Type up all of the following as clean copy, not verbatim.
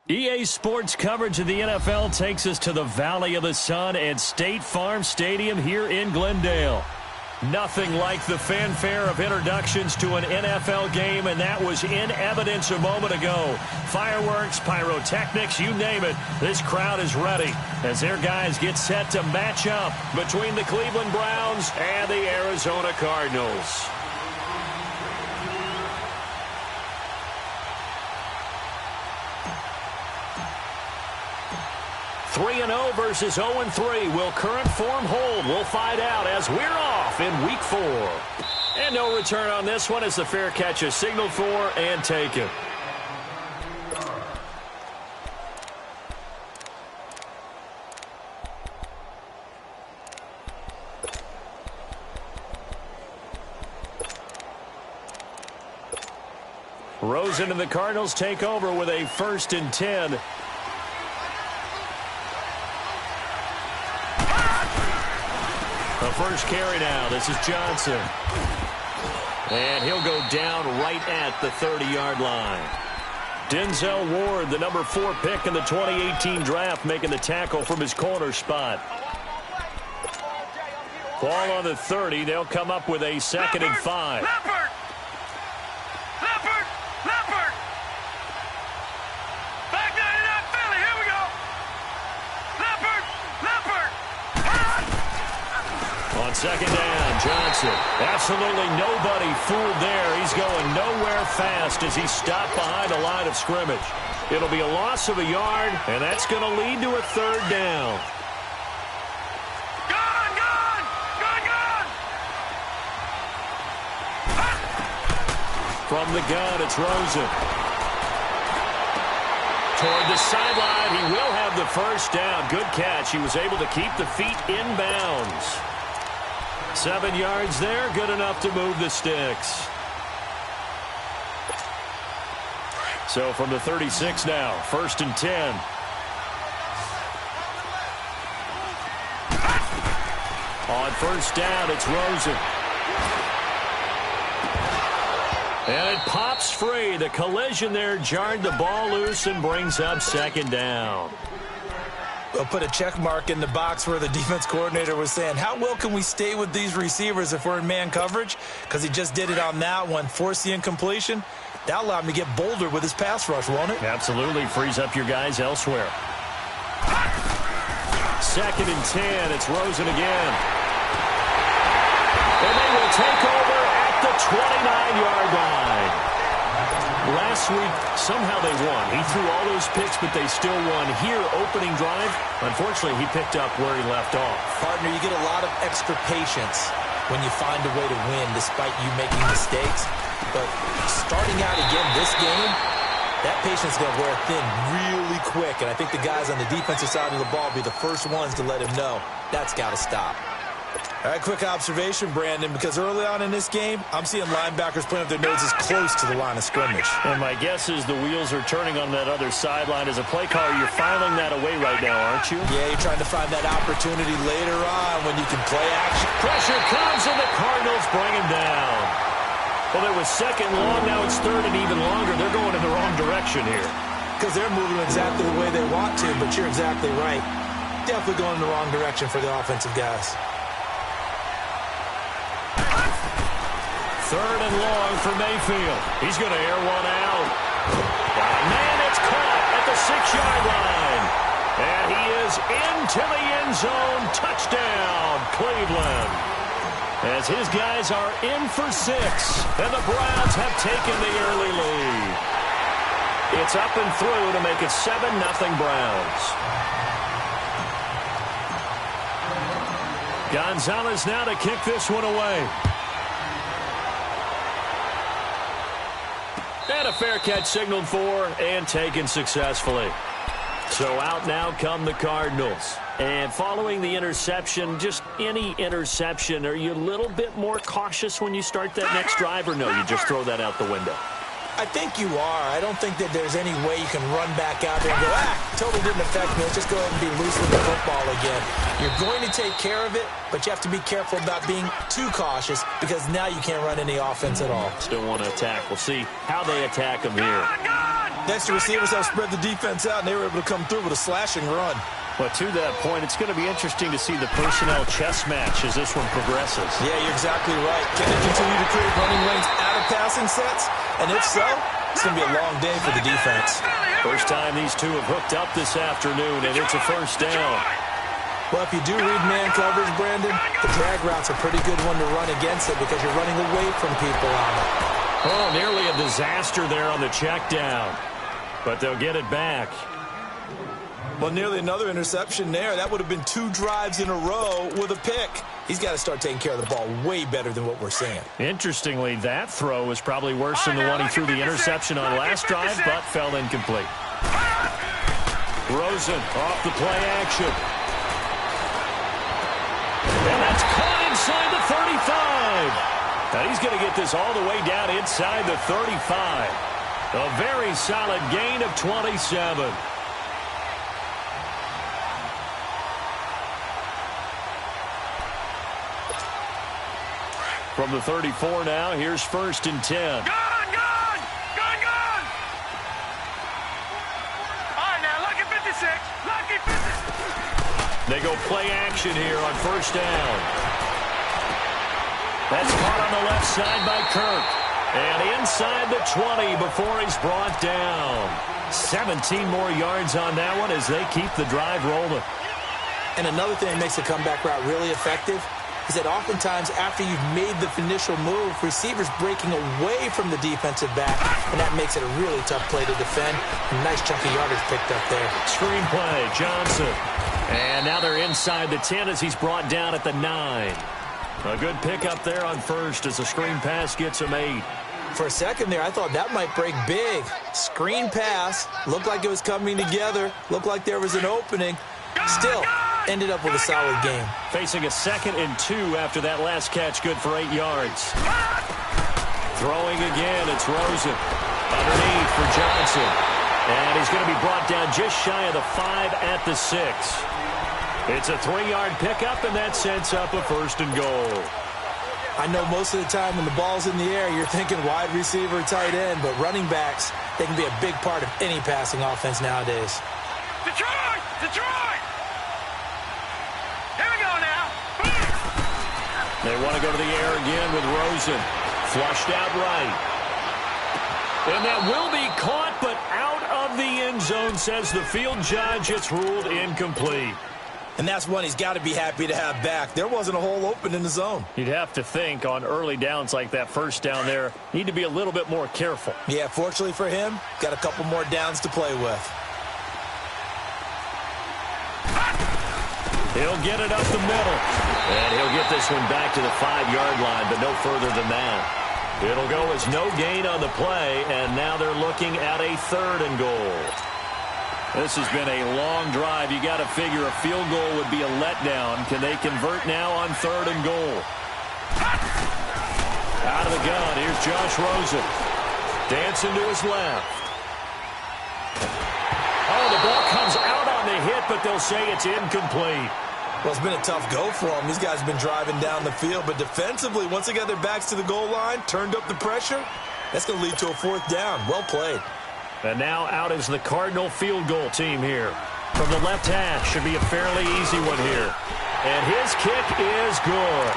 EA Sports coverage of the NFL takes us to the Valley of the Sun at State Farm Stadium here in Glendale. Nothing like the fanfare of introductions to an NFL game, and that was in evidence a moment ago. Fireworks, pyrotechnics, you name it, this crowd is ready as their guys get set to match up between the Cleveland Browns and the Arizona Cardinals. 3-0 versus 0-3. Will current form hold? We'll find out as we're off in Week 4. And no return on this one as the fair catch is signaled for and taken. Rosen and the Cardinals take over with a 1st and 10. The first carry now. This is Johnson. And he'll go down right at the 30-yard line. Denzel Ward, the number 4 pick in the 2018 draft, making the tackle from his corner spot. Ball on the 30. They'll come up with a 2nd and 5. Leopard! Back 99 Philly. Here we go. Leopard! On 2nd down, Johnson. Absolutely nobody fooled there. He's going nowhere fast as he's stopped behind the line of scrimmage. It'll be a loss of a yard, and that's going to lead to a 3rd down. Go! From the gun, it's Rosen. Toward the sideline, he will have the first down. Good catch. He was able to keep the feet in bounds. 7 yards there, good enough to move the sticks. So from the 36 now, 1st and 10. On 1st down, it's Rosen. And it pops free. The collision there jarred the ball loose and brings up 2nd down. We'll put a check mark in the box where the defense coordinator was saying, how well can we stay with these receivers if we're in man coverage? Because he just did it on that one, forced the incompletion. That allowed him to get bolder with his pass rush, won't it? Absolutely. Frees up your guys elsewhere. 2nd and 10. It's Rosen again. And they will take over at the 29-yard line. Last week, somehow they won. He threw all those picks, but they still won. Here, opening drive, unfortunately, he picked up where he left off. Partner, you get a lot of extra patience when you find a way to win despite you making mistakes. But starting out again this game, that patience is going to wear thin really quick. And I think the guys on the defensive side of the ball will be the first ones to let him know that's got to stop. All right, quick observation, Brandon, because early on in this game, I'm seeing linebackers putting up their noses close to the line of scrimmage. And my guess is the wheels are turning on that other sideline. As a play caller, you're filing that away right now, aren't you? Yeah, you're trying to find that opportunity later on when you can play action. Pressure comes, and the Cardinals bring him down. Well, it was 2nd long, now it's 3rd and even longer. They're going in the wrong direction here. Because they're moving exactly the way they want to, but you're exactly right. Definitely going in the wrong direction for the offensive guys. 3rd and long for Mayfield. He's going to air one out. Man, it's caught at the 6-yard line. And he is into the end zone. Touchdown, Cleveland. As his guys are in for 6. And the Browns have taken the early lead. It's up and through to make it 7-0 Browns. Gonzalez now to kick this one away. And a fair catch signaled for and taken successfully. So out now come the Cardinals. And following the interception, just any interception, are you a little bit more cautious when you start that next drive, or no, you just throw that out the window? I think you are. I don't think that there's any way you can run back out there and go, totally didn't affect me. Let's just go ahead and be loose with the football again. You're going to take care of it, but you have to be careful about being too cautious because now you can't run any offense at all. Still want to attack. We'll see how they attack them here. Next, the receivers have spread the defense out, and they were able to come through with a slashing run. But to that point, it's going to be interesting to see the personnel chess match as this one progresses. Yeah, you're exactly right. Can they continue to create running lanes out of passing sets? And if so, it's going to be a long day for the defense. First time these two have hooked up this afternoon, and it's a 1st down. Well, if you do read man coverage, Brandon, the drag route's a pretty good one to run against it because you're running away from people on it. Oh, nearly a disaster there on the check down. But they'll get it back. Well, nearly another interception there. That would have been 2 drives in a row with a pick. He's got to start taking care of the ball way better than what we're seeing. Interestingly, that throw was probably worse than the one he threw the interception on last drive, but fell incomplete. Rosen off the play action. And that's caught inside the 35. Now he's going to get this all the way down inside the 35. A very solid gain of 27. From the 34 now, here's 1st and 10. Gun! All right, now, lucky 56. Lucky 56. They go play action here on 1st down. That's caught on the left side by Kirk. And inside the 20 before he's brought down. 17 more yards on that one as they keep the drive rolling. And another thing that makes the comeback route really effective is that oftentimes after you've made the initial move, receivers breaking away from the defensive back, and that makes it a really tough play to defend. A nice chunk of yardage picked up there. Screen play, Johnson. And now they're inside the 10 as he's brought down at the 9. A good pickup there on 1st as the screen pass gets him 8. For a second there, I thought that might break big. Screen pass. Looked like it was coming together. Looked like there was an opening. Still, ended up with a solid game. Facing a 2nd and 2 after that last catch, good for 8 yards. Throwing again, it's Rosen. Underneath for Johnson. And he's going to be brought down just shy of the 5 at the 6. It's a 3-yard pickup, and that sets up a 1st and goal. I know most of the time when the ball's in the air, you're thinking wide receiver, tight end, but running backs, they can be a big part of any passing offense nowadays. Detroit! Detroit! Here we go now. They want to go to the air again with Rosen. Flushed out right. And that will be caught, but out of the end zone, says the field judge. It's ruled incomplete. And that's one he's got to be happy to have back. There wasn't a hole open in the zone. You'd have to think on early downs like that first down there, need to be a little bit more careful. Yeah, fortunately for him, got a couple more downs to play with. He'll get it up the middle. And he'll get this one back to the 5-yard line, but no further than that. It'll go as no gain on the play, and now they're looking at a 3rd and goal. This has been a long drive. You got to figure a field goal would be a letdown. Can they convert now on 3rd and goal? Out of the gun, here's Josh Rosen. Dancing to his left. Oh, the ball comes out on the hit, but they'll say it's incomplete. Well, it's been a tough go for them. These guys have been driving down the field, but defensively, once they got their backs to the goal line, turned up the pressure, that's going to lead to a 4th down. Well played. And now out is the Cardinal field goal team here. From the left hash, should be a fairly easy one here. And his kick is good.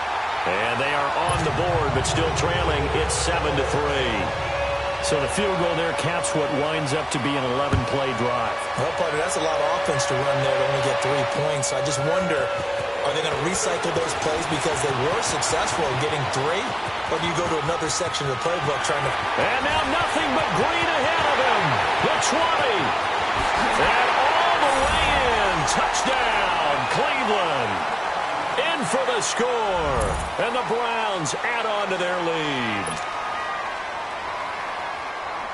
And they are on the board, but still trailing. It's 7-3. So the field goal there caps what winds up to be an 11-play drive. Well, partner, that's a lot of offense to run there to only get 3 points. So I just wonder, are they going to recycle those plays because they were successful in getting 3? Or do you go to another section of the playbook trying to... And now nothing but green ahead of him. The 20. And all the way in. Touchdown, Cleveland. In for the score. And the Browns add on to their lead.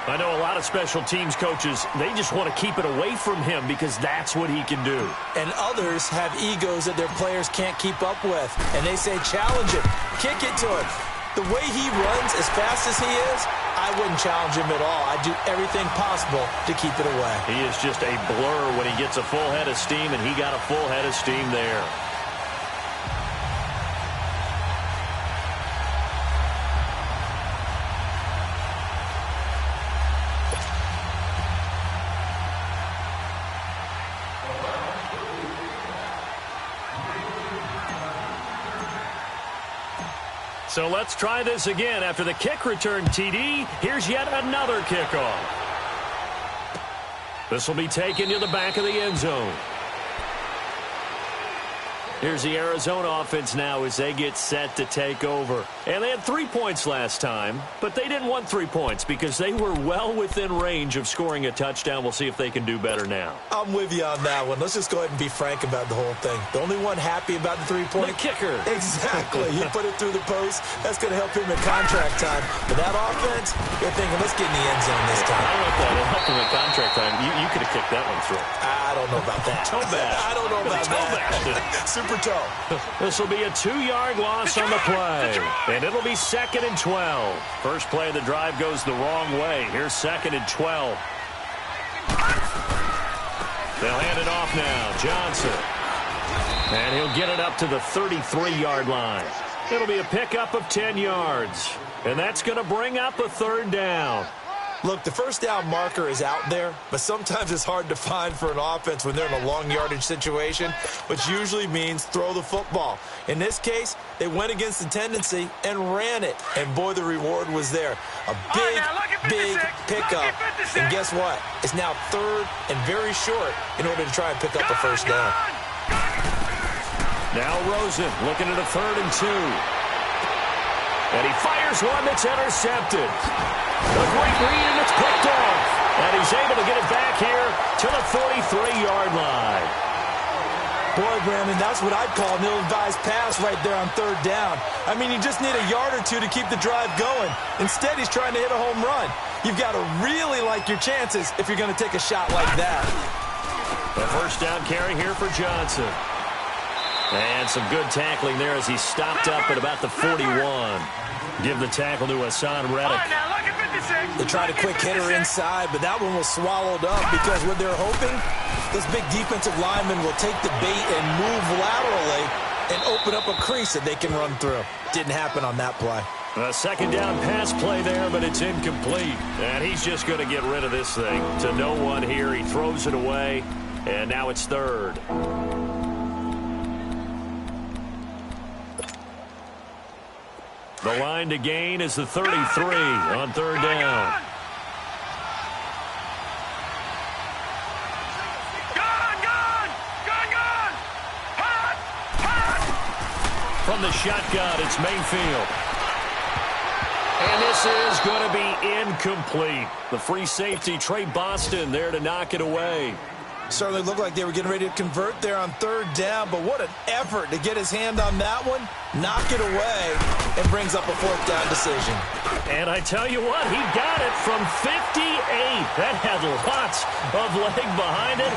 I know a lot of special teams coaches, they just want to keep it away from him because that's what he can do. And others have egos that their players can't keep up with. And they say, challenge it, kick it to him. The way he runs as fast as he is, I wouldn't challenge him at all. I'd do everything possible to keep it away. He is just a blur when he gets a full head of steam, and he got a full head of steam there. So let's try this again. After the kick return TD, here's yet another kickoff. This will be taken to the back of the end zone. Here's the Arizona offense now as they get set to take over. And they had 3 points last time, but they didn't want 3 points because they were well within range of scoring a touchdown. We'll see if they can do better now. I'm with you on that one. Let's just go ahead and be frank about the whole thing. The only one happy about the 3-point... The kicker. Exactly. You put it through the post. That's going to help him in contract time. But that offense, you're thinking, let's get in the end zone this time. I don't know if that helped him in contract time. You could have kicked that one through. I don't know about that. Toe bash. I don't know about that. Super toe. This will be a 2-yard loss on the play. And it'll be 2nd and 12. First play of the drive goes the wrong way. Here's 2nd and 12. They'll hand it off now. Johnson. And he'll get it up to the 33-yard line. It'll be a pickup of 10 yards. And that's going to bring up a 3rd down. Look, the first down marker is out there, but sometimes it's hard to find for an offense when they're in a long yardage situation, which usually means throw the football. In this case, they went against the tendency and ran it. And, boy, the reward was there. A big pickup. And guess what? It's now 3rd and very short in order to try and pick up a first down. Now Rosen looking at a 3rd and 2. And he fires one that's intercepted. A great read, and it's picked off. And he's able to get it back here to the 43-yard line. Boy, Brandon, that's what I'd call an ill-advised pass right there on third down. I mean, you just need a yard or two to keep the drive going. Instead, he's trying to hit a home run. You've got to really like your chances if you're going to take a shot like that. A first down carry here for Johnson. And some good tackling there as he stopped up at about the 41. Give the tackle to Hassan Reddick. They tried a quick hitter inside, but that one was swallowed up because what they're hoping, this big defensive lineman will take the bait and move laterally and open up a crease that they can run through. Didn't happen on that play. A second down pass play there, but it's incomplete. And he's just going to get rid of this thing. To no one here. He throws it away, and now it's third. The line to gain is the 33 on third down. From the shotgun, it's Mayfield. And this is going to be incomplete. The free safety, Trey Boston, there to knock it away. Certainly looked like they were getting ready to convert there on third down, but what an effort to get his hand on that one, knock it away, and brings up a fourth down decision. And I tell you what, he got it from 58. That had lots of leg behind it.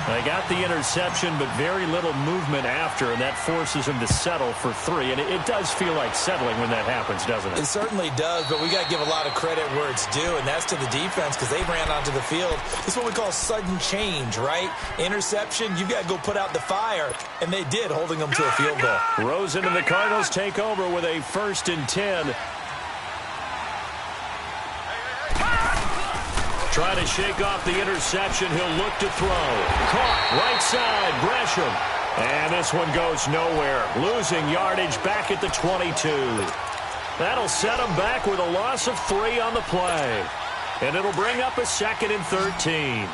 They got the interception, but very little movement after, and that forces him to settle for 3. And it does feel like settling when that happens, doesn't it? It certainly does, but we got to give a lot of credit where it's due, and that's to the defense because they ran onto the field. This is what we call sudden change, right? Interception, you've got to go put out the fire, and they did, holding them to a field goal. Rosen and the Cardinals take over with a 1st and 10. Try to shake off the interception. He'll look to throw. Caught right side, Gresham. And this one goes nowhere. Losing yardage back at the 22. That'll set him back with a loss of 3 on the play. And it'll bring up a 2nd and 13.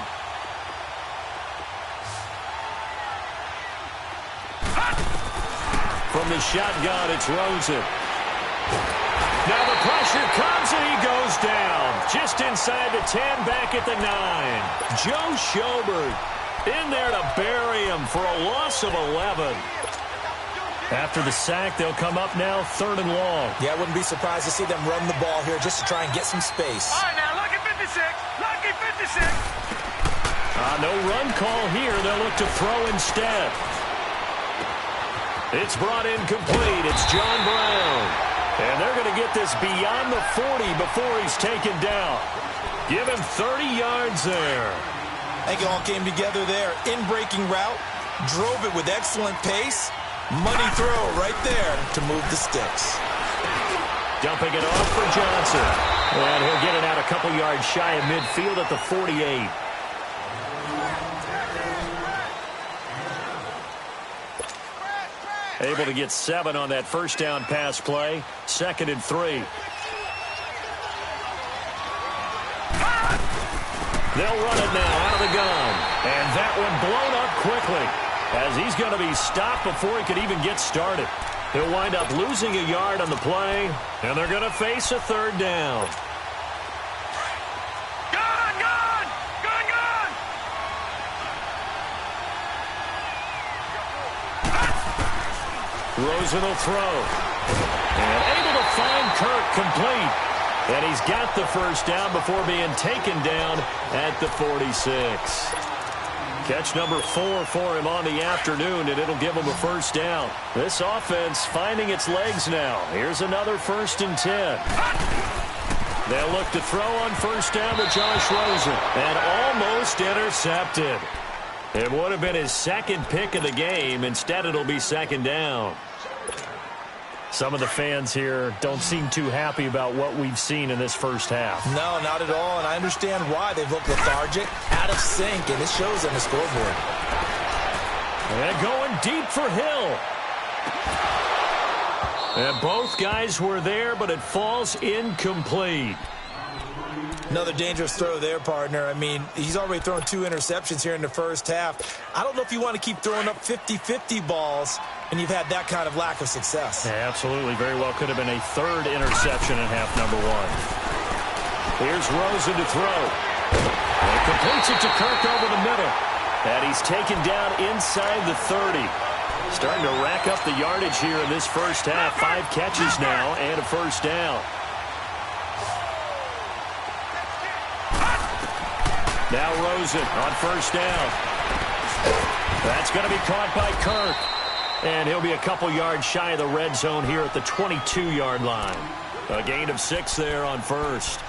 From the shotgun, it's Rosen. Now the pressure comes and he goes down. Just inside the 10, back at the 9. Joe Schobert in there to bury him for a loss of 11. After the sack, they'll come up now 3rd and long. Yeah, I wouldn't be surprised to see them run the ball here just to try and get some space. All right, now, lucky 56. Lucky 56. No run call here. They'll look to throw instead. It's brought in complete. It's John Brown. And they're going to get this beyond the 40 before he's taken down. Give him 30 yards there. I think it all came together there. In-breaking route, drove it with excellent pace. Money throw right there to move the sticks. Dumping it off for Johnson. And he'll get it out a couple yards shy of midfield at the 48. Able to get 7 on that first down pass play. 2nd and 3. They'll run it now out of the gun. And that one blown up quickly as he's going to be stopped before he could even get started. He'll wind up losing a yard on the play, and they're going to face a 3rd down. Rosen will throw. And able to find Kirk complete. And he's got the first down before being taken down at the 46. Catch number 4 for him on the afternoon, and it'll give him a first down. This offense finding its legs now. Here's another 1st and 10. They'll look to throw on first down with Josh Rosen. And almost intercepted. It would have been his 2nd pick of the game. Instead, it'll be 2nd down. Some of the fans here don't seem too happy about what we've seen in this first half. No, not at all, and I understand why. They've looked lethargic, out of sync, and it shows on the scoreboard. And going deep for Hill. And both guys were there, but it falls incomplete. Another dangerous throw there, partner. I mean, he's already thrown 2 interceptions here in the first half. I don't know if you want to keep throwing up 50-50 balls, and you've had that kind of lack of success. Yeah, absolutely. Very well could have been a 3rd interception in half number 1. Here's Rosen to throw. And completes it to Kirk over the middle. And he's taken down inside the 30. Starting to rack up the yardage here in this first half. 5 catches now and a first down. Now Rosen on first down. That's going to be caught by Kirk. And he'll be a couple yards shy of the red zone here at the 22-yard line. A gain of 6 there on first.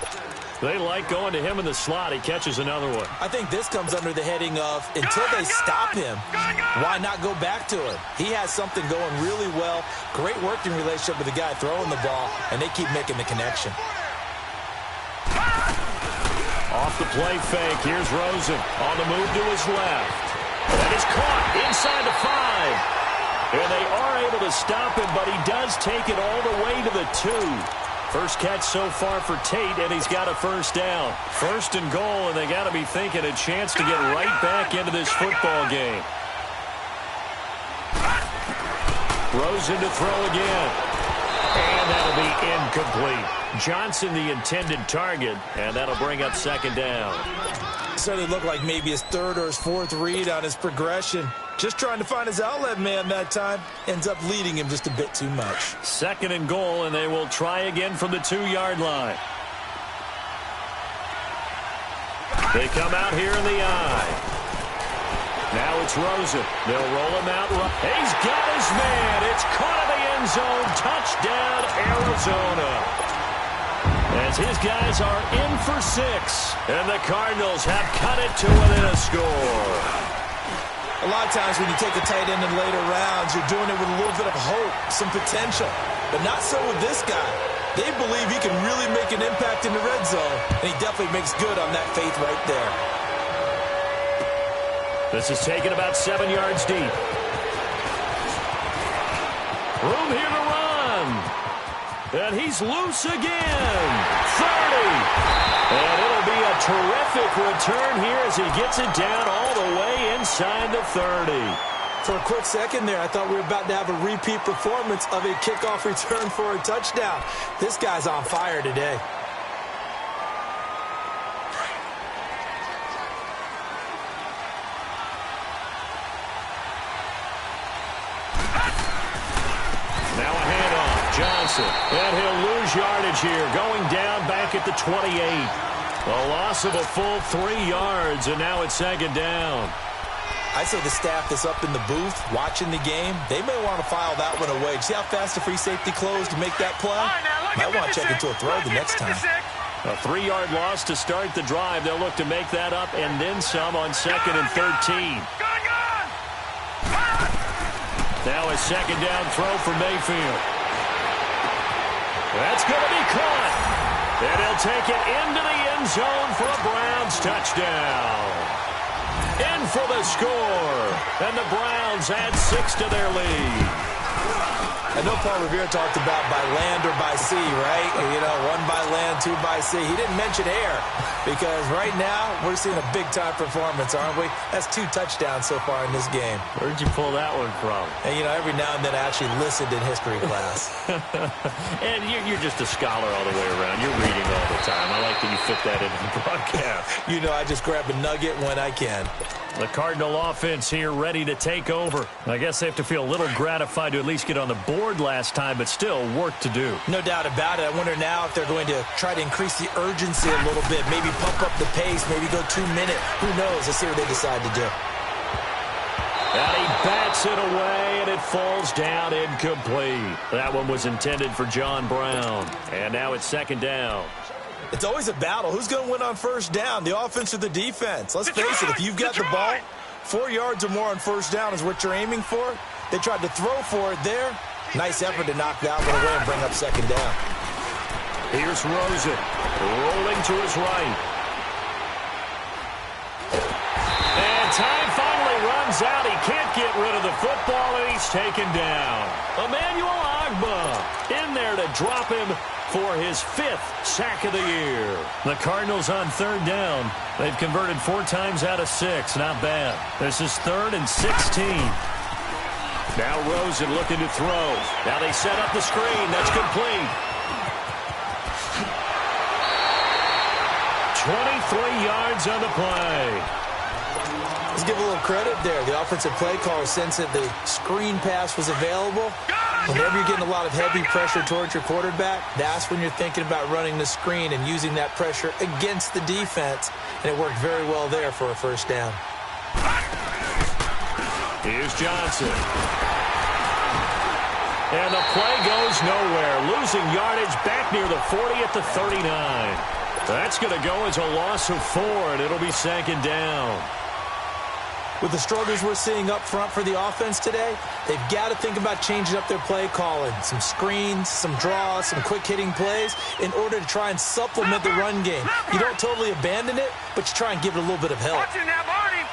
They like going to him in the slot. He catches another one. I think this comes under the heading of until they stop him, why not go back to him? He has something going really well. Great working relationship with the guy throwing the ball, and they keep making the connection. Off the play fake. Here's Rosen on the move to his left. That is caught inside the 5. And they are able to stop him, but he does take it all the way to the 2. First catch so far for Tate, and he's got a first down. First and goal, and they got to be thinking a chance to get right back into this football game. Rosen to throw again. And that'll be incomplete. Johnson the intended target, and that'll bring up second down. Certainly looked like maybe his 3rd or his 4th read on his progression. Just trying to find his outlet man that time. Ends up leading him just a bit too much. Second and goal, and they will try again from the 2-yard line. They come out here in the eye. Now it's Rosen. They'll roll him out. He's got his man. It's caught in the end zone. Touchdown, Arizona. As his guys are in for 6. And the Cardinals have cut it to within a score. A lot of times when you take a tight end in later rounds, you're doing it with a little bit of hope, some potential. But not so with this guy. They believe he can really make an impact in the red zone, and he definitely makes good on that faith right there. This is taken about 7 yards deep. Room here to run. And he's loose again. 30. And it'll be a terrific return here as he gets it down all the way inside the 30. For a quick second there, I thought we were about to have a repeat performance of a kickoff return for a touchdown. This guy's on fire today. Now a handoff. Johnson. And he'll lose yardage here. Going down back at the 28. A loss of a full 3 yards, and now it's second down. I say the staff that's up in the booth watching the game, they may want to file that one away. See how fast the free safety closed to make that play? Might want to check into a throw the next time. A 3-yard loss to start the drive. They'll look to make that up and then some on 2nd and 13. Now a second down throw for Mayfield. That's going to be caught. And he'll take it into the end zone for a Browns touchdown. In for the score. And the Browns add 6 to their lead. I know Paul Revere talked about by land or by sea, right? You know, 1 by land, 2 by sea. He didn't mention air because right now we're seeing a big-time performance, aren't we? That's 2 touchdowns so far in this game. Where'd you pull that one from? And, you know, every now and then I actually listened in history class. And you're just a scholar all the way around. You're reading all the time. I like that you fit that into the broadcast. You know, I just grab a nugget when I can. The Cardinal offense here ready to take over. I guess they have to feel a little gratified to at least get on the board last time, but still work to do. No doubt about it. I wonder now if they're going to try to increase the urgency a little bit, maybe pump up the pace, maybe go 2-minute. Who knows? Let's see what they decide to do. And he bats it away, and it falls down incomplete. That one was intended for John Brown. And now it's second down. It's always a battle. Who's going to win on first down, the offense or the defense? Let's face it, if you've got the ball, 4 yards or more on first down is what you're aiming for. They tried to throw for it there. Nice effort to knock that one away and bring up second down. Here's Rosen, rolling to his right. And time finally runs out. He can't get rid of the football, and he's taken down. Emmanuel Ogbah in there to drop him for his 5th sack of the year. The Cardinals on third down. They've converted 4 times out of 6. Not bad. This is 3rd and 16. Now Rosen looking to throw. Now they set up the screen. That's complete. 23 yards on the play. Let's give a little credit there. The offensive play caller sensed that the screen pass was available. Whenever you're getting a lot of heavy pressure towards your quarterback, that's when you're thinking about running the screen and using that pressure against the defense. And it worked very well there for a first down. Here's Johnson. And the play goes nowhere. Losing yardage back near the 40 at the 39. That's going to go as a loss of 4, and it'll be second down. With the struggles we're seeing up front for the offense today, they've got to think about changing up their play calling. Some screens, some draws, some quick-hitting plays in order to try and supplement the run game. You don't totally abandon it, but you try and give it a little bit of help. Watching that, Barney.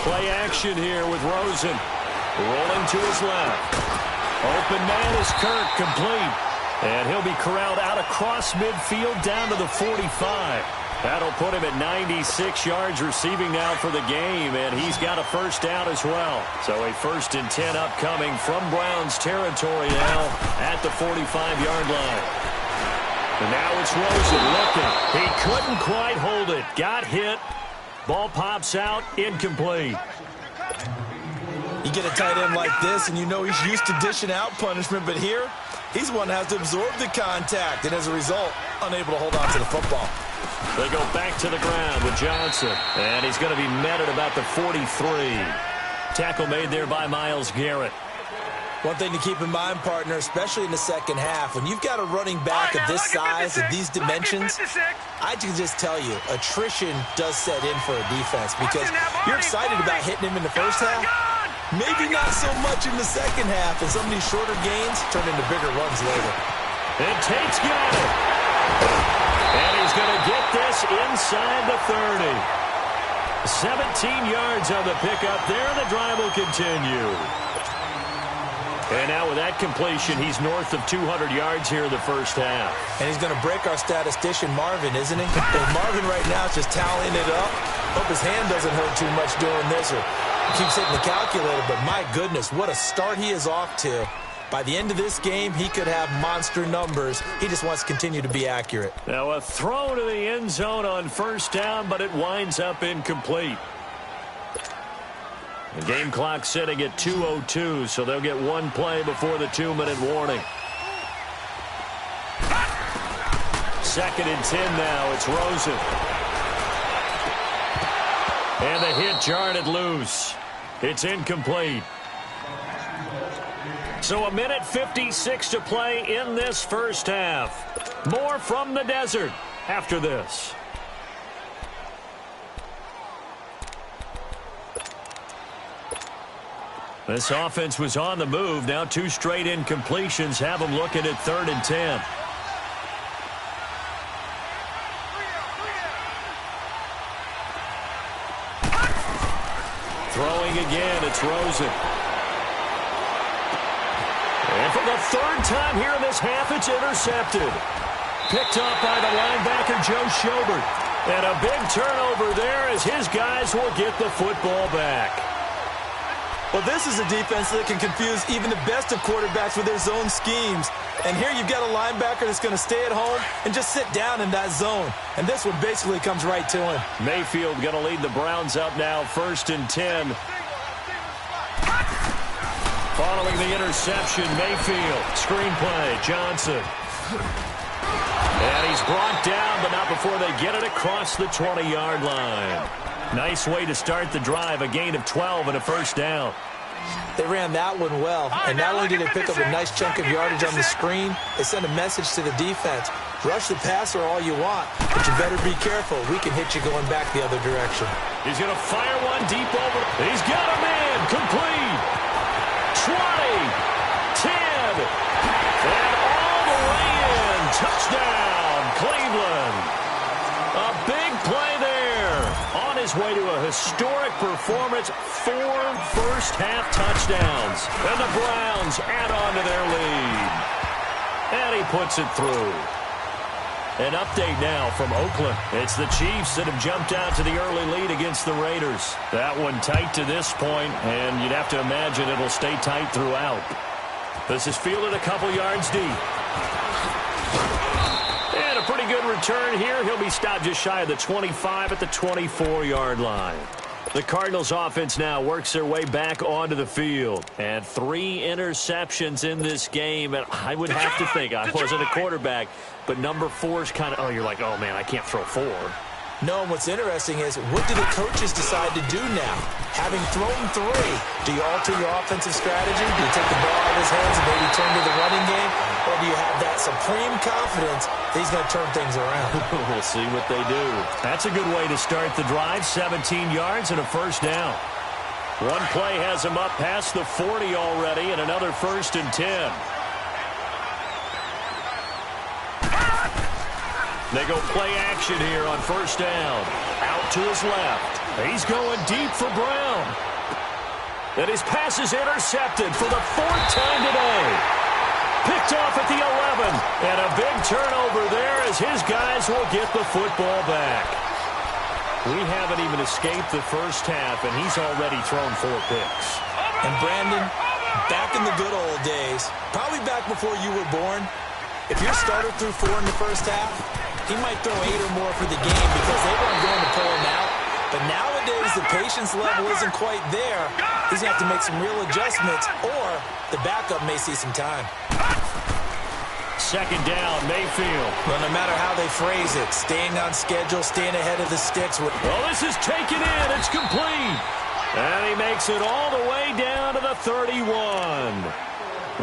Play action here with Rosen. Rolling to his left. Open man is Kirk, complete. And he'll be corralled out across midfield down to the 45. That'll put him at 96 yards receiving now for the game, and he's got a first down as well. So a 1st and 10 upcoming from Browns territory now at the 45-yard line. And now it's Rosen looking. He couldn't quite hold it. Got hit. Ball pops out, incomplete. You get a tight end like this, and you know he's used to dishing out punishment, but here, he's the one that has to absorb the contact, and as a result, unable to hold on to the football. They go back to the ground with Johnson, and he's going to be met at about the 43. Tackle made there by Myles Garrett. One thing to keep in mind, partner, especially in the second half, when you've got a running back of this size and these dimensions, I can just tell you, attrition does set in for a defense because you're excited about hitting him in the first half. Maybe not so much in the second half, and some of these shorter gains turn into bigger runs later. And Tate's got it. And he's going to get this inside the 30. 17 yards on the pickup there, and the drive will continue. And now with that completion, he's north of 200 yards here in the first half. And he's going to break our statistician Marvin, isn't he? And Marvin right now is just tallying it up. Hope his hand doesn't hurt too much doing this or keeps hitting the calculator. But my goodness, what a start he is off to. By the end of this game, he could have monster numbers. He just wants to continue to be accurate. Now a throw to the end zone on first down, but it winds up incomplete. The game clock sitting at 2:02, so they'll get one play before the 2-minute warning. 2nd and 10 now. It's Rosen. And the hit jarred loose. It's incomplete. So 1:56 to play in this first half. More from the desert after this. This offense was on the move. Now 2 straight incompletions have them looking at 3rd and 10. Throwing again, it's Rosen. And for the 3rd time here in this half, it's intercepted. Picked up by the linebacker, Joe Schobert. And a big turnover there as his guys will get the football back. Well, this is a defense that can confuse even the best of quarterbacks with their zone schemes. And here you've got a linebacker that's going to stay at home and just sit down in that zone. And this one basically comes right to him. Mayfield going to lead the Browns up now, 1st and 10. Following the interception, Mayfield. Screen play, Johnson. And he's brought down, but not before they get it across the 20-yard line. Nice way to start the drive, a gain of 12 and a first down. They ran that one well, and not only did they pick up a nice chunk of yardage on the screen, they sent a message to the defense. Rush the passer all you want, but you better be careful. We can hit you going back the other direction. He's going to fire one deep over. He's got a man, complete. 20, 10, and all the way in. Touchdown, Cleveland. A big play there. On his way to a historic performance, 4 first-half touchdowns. And the Browns add on to their lead. And he puts it through. An update now from Oakland. It's the Chiefs that have jumped out to the early lead against the Raiders. That one tight to this point, and you'd have to imagine it'll stay tight throughout. This is fielded a couple yards deep. And a pretty good return here. He'll be stopped just shy of the 25 at the 24-yard line. The Cardinals offense now works their way back onto the field. And 3 interceptions in this game. And I would have to think, I wasn't a quarterback, but number 4 is kind of, oh, you're like, oh, man, I can't throw 4. No, and what's interesting is, what do the coaches decide to do now? Having thrown 3, do you alter your offensive strategy? Do you take the ball out of his hands and maybe turn to the running game? Or do you have that supreme confidence that he's going to turn things around? We'll see what they do. That's a good way to start the drive. 17 yards and a first down. One play has him up past the 40 already, and another 1st and 10. They go play action here on 1st down. Out to his left. He's going deep for Brown. And his pass is intercepted for the 4th time today. Picked off at the 11. And a big turnover there as his guys will get the football back. We haven't even escaped the first half, and he's already thrown 4 picks. And Brandon, back in the good old days, probably back before you were born, if your starter threw 4 in the first half, he might throw 8 or more for the game because they weren't going to pull him out. But nowadays, the patience level isn't quite there. He's going to have to make some real adjustments, or the backup may see some time. 2nd down, Mayfield. Well, no matter how they phrase it, staying on schedule, staying ahead of the sticks. Well, this is taken in. It's complete. And he makes it all the way down to the 31.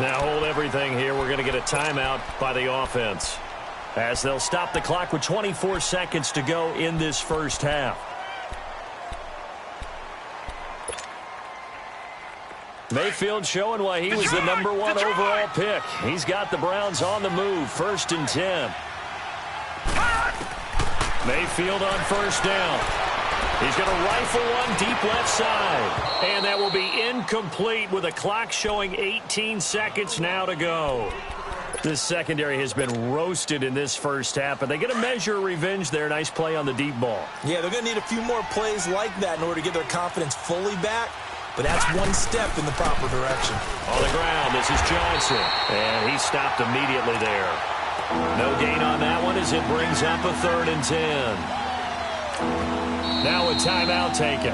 Now hold everything here. We're going to get a timeout by the offense, as they'll stop the clock with 24 seconds to go in this first half. Mayfield showing why he was the number 1 overall pick. He's got the Browns on the move. 1st and 10. Mayfield on 1st down. He's going to rifle one deep left side. And that will be incomplete with a clock showing 18 seconds now to go. This secondary has been roasted in this first half, but they get a measure of revenge there. Nice play on the deep ball. Yeah, they're going to need a few more plays like that in order to get their confidence fully back. But that's one step in the proper direction. On the ground, this is Johnson. And he stopped immediately there. No gain on that one as it brings up a 3rd and 10. Now a timeout taken.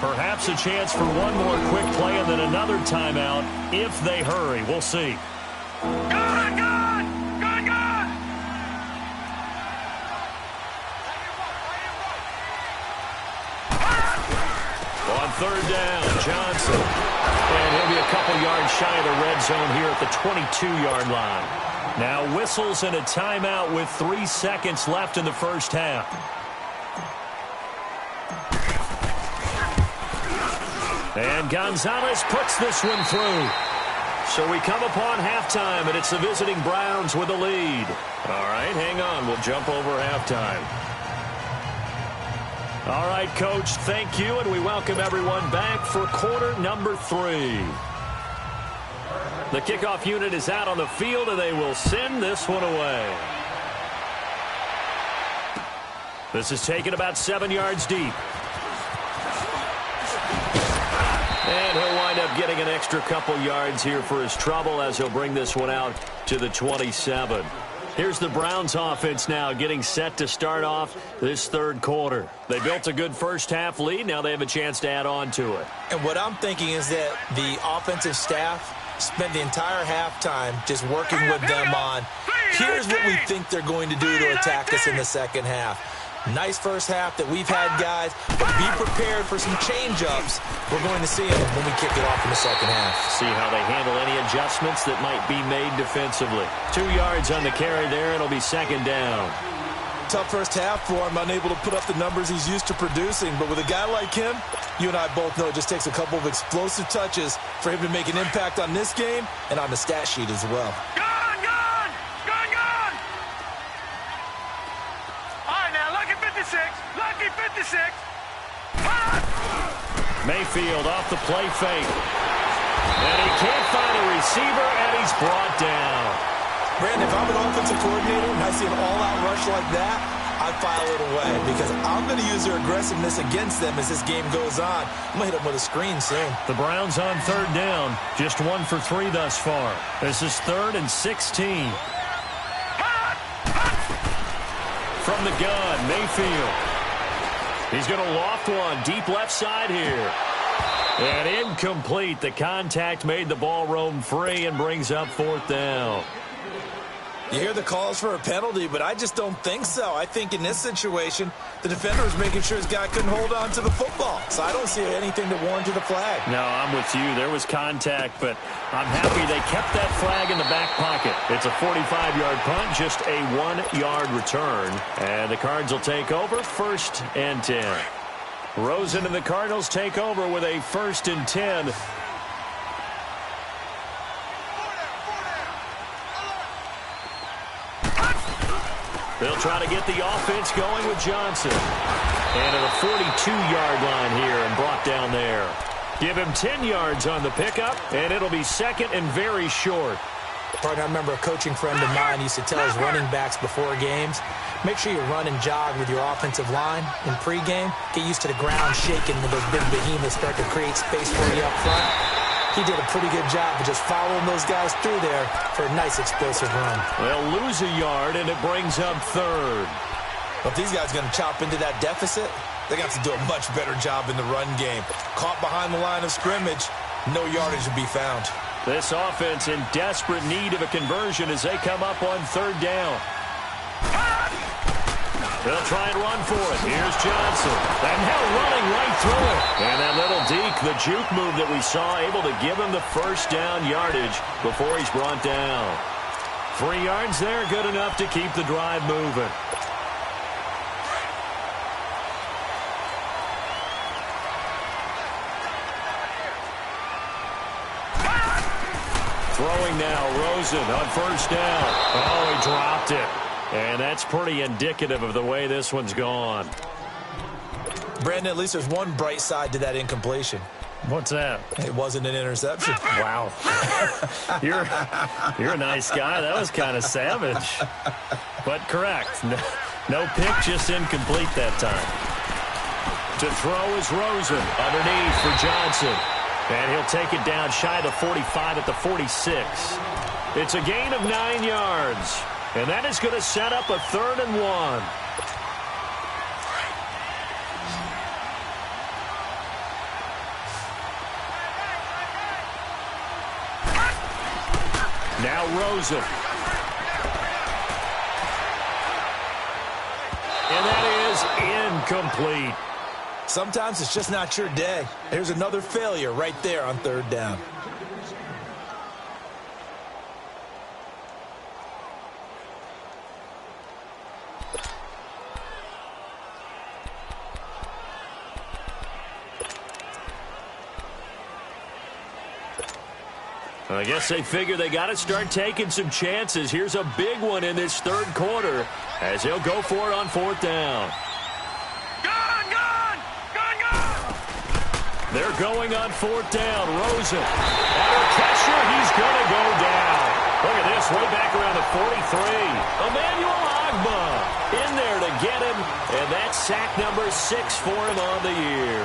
Perhaps a chance for one more quick play and then another timeout if they hurry. We'll see. Good, good, good, good. On 3rd down, Johnson. And he'll be a couple yards shy of the red zone here at the 22-yard line. Now whistles and a timeout with 3 seconds left in the first half. And Gonzalez puts this one through. So we come upon halftime, and it's the visiting Browns with the lead. All right, hang on. We'll jump over halftime. All right, Coach, thank you, and we welcome everyone back for quarter number 3. The kickoff unit is out on the field, and they will send this one away. This is taken about 7 yards deep. And he'll wind up getting an extra couple yards here for his trouble as he'll bring this one out to the 27. Here's the Browns offense now getting set to start off this 3rd quarter. They built a good first half lead. Now they have a chance to add on to it. And what I'm thinking is that the offensive staff spent the entire halftime just working with them on, here's what we think they're going to do to attack us in the second half. Nice first half that we've had, guys, but be prepared for some change-ups. We're going to see them when we kick it off in the second half. See how they handle any adjustments that might be made defensively. 2 yards on the carry there. It'll be 2nd down. Tough first half for him, unable to put up the numbers he's used to producing. But with a guy like him, you and I both know it just takes a couple of explosive touches for him to make an impact on this game and on the stat sheet as well. Good, good, good, good. All right, now, lucky 56. Lucky 56. Mayfield off the play fake. And he can't find a receiver, and he's brought down. Brandon, if I'm an offensive coordinator and I see an all-out rush like that, I file it away because I'm going to use their aggressiveness against them as this game goes on. I'm going to hit them with a screen soon. The Browns on 3rd down. Just 1 for 3 thus far. This is 3rd and 16. from the gun, Mayfield. He's going to loft one deep left side here. And incomplete. The contact made the ball roam free and brings up 4th down. You hear the calls for a penalty, but I just don't think so. I think in this situation, the defender was making sure his guy couldn't hold on to the football. So I don't see anything to warrant to the flag. No, I'm with you. There was contact, but I'm happy they kept that flag in the back pocket. It's a 45-yard punt, just a 1-yard return. And the Cards will take over 1st and 10. Rosen and the Cardinals take over with a 1st and 10. They'll try to get the offense going with Johnson. And at a 42-yard line here and brought down there. Give him 10 yards on the pickup, and it'll be 2nd and very short. Partner, I remember a coaching friend of mine used to tell his running backs before games, make sure you run and jog with your offensive line in pregame. Get used to the ground shaking when those big behemoths start to create space for you up front. He did a pretty good job of just following those guys through there for a nice explosive run. They'll lose a yard, and it brings up 3rd. But if these guys are going to chop into that deficit, they're going to have to do a much better job in the run game. Caught behind the line of scrimmage, no yardage to be found. This offense in desperate need of a conversion as they come up on 3rd down. They'll try and run for it. Here's Johnson. And now running right through it. And that little deke, the juke move that we saw, able to give him the 1st down yardage before he's brought down. 3 yards there, good enough to keep the drive moving. Throwing now, Rosen on 1st down. Oh, he dropped it. And that's pretty indicative of the way this one's gone. Brandon, at least there's one bright side to that incompletion. What's that? It wasn't an interception. Wow. You're a nice guy. That was kind of savage. But correct. No pick, just incomplete that time. To throw is Rosen. Underneath for Johnson. And he'll take it down shy of the 45 at the 46. It's a gain of 9 yards. And that is going to set up a 3rd and 1. Now Rosen. And that is incomplete. Sometimes it's just not your day. There's another failure right there on 3rd down. I guess they figure they got to start taking some chances. Here's a big one in this 3rd quarter as he'll go for it on 4th down. They're going on 4th down. Rosen. Under pressure, he's going to go down. Look at this, way back around the 43. Emmanuel Agba in there to get him, and that's sack number 6 for him on the year.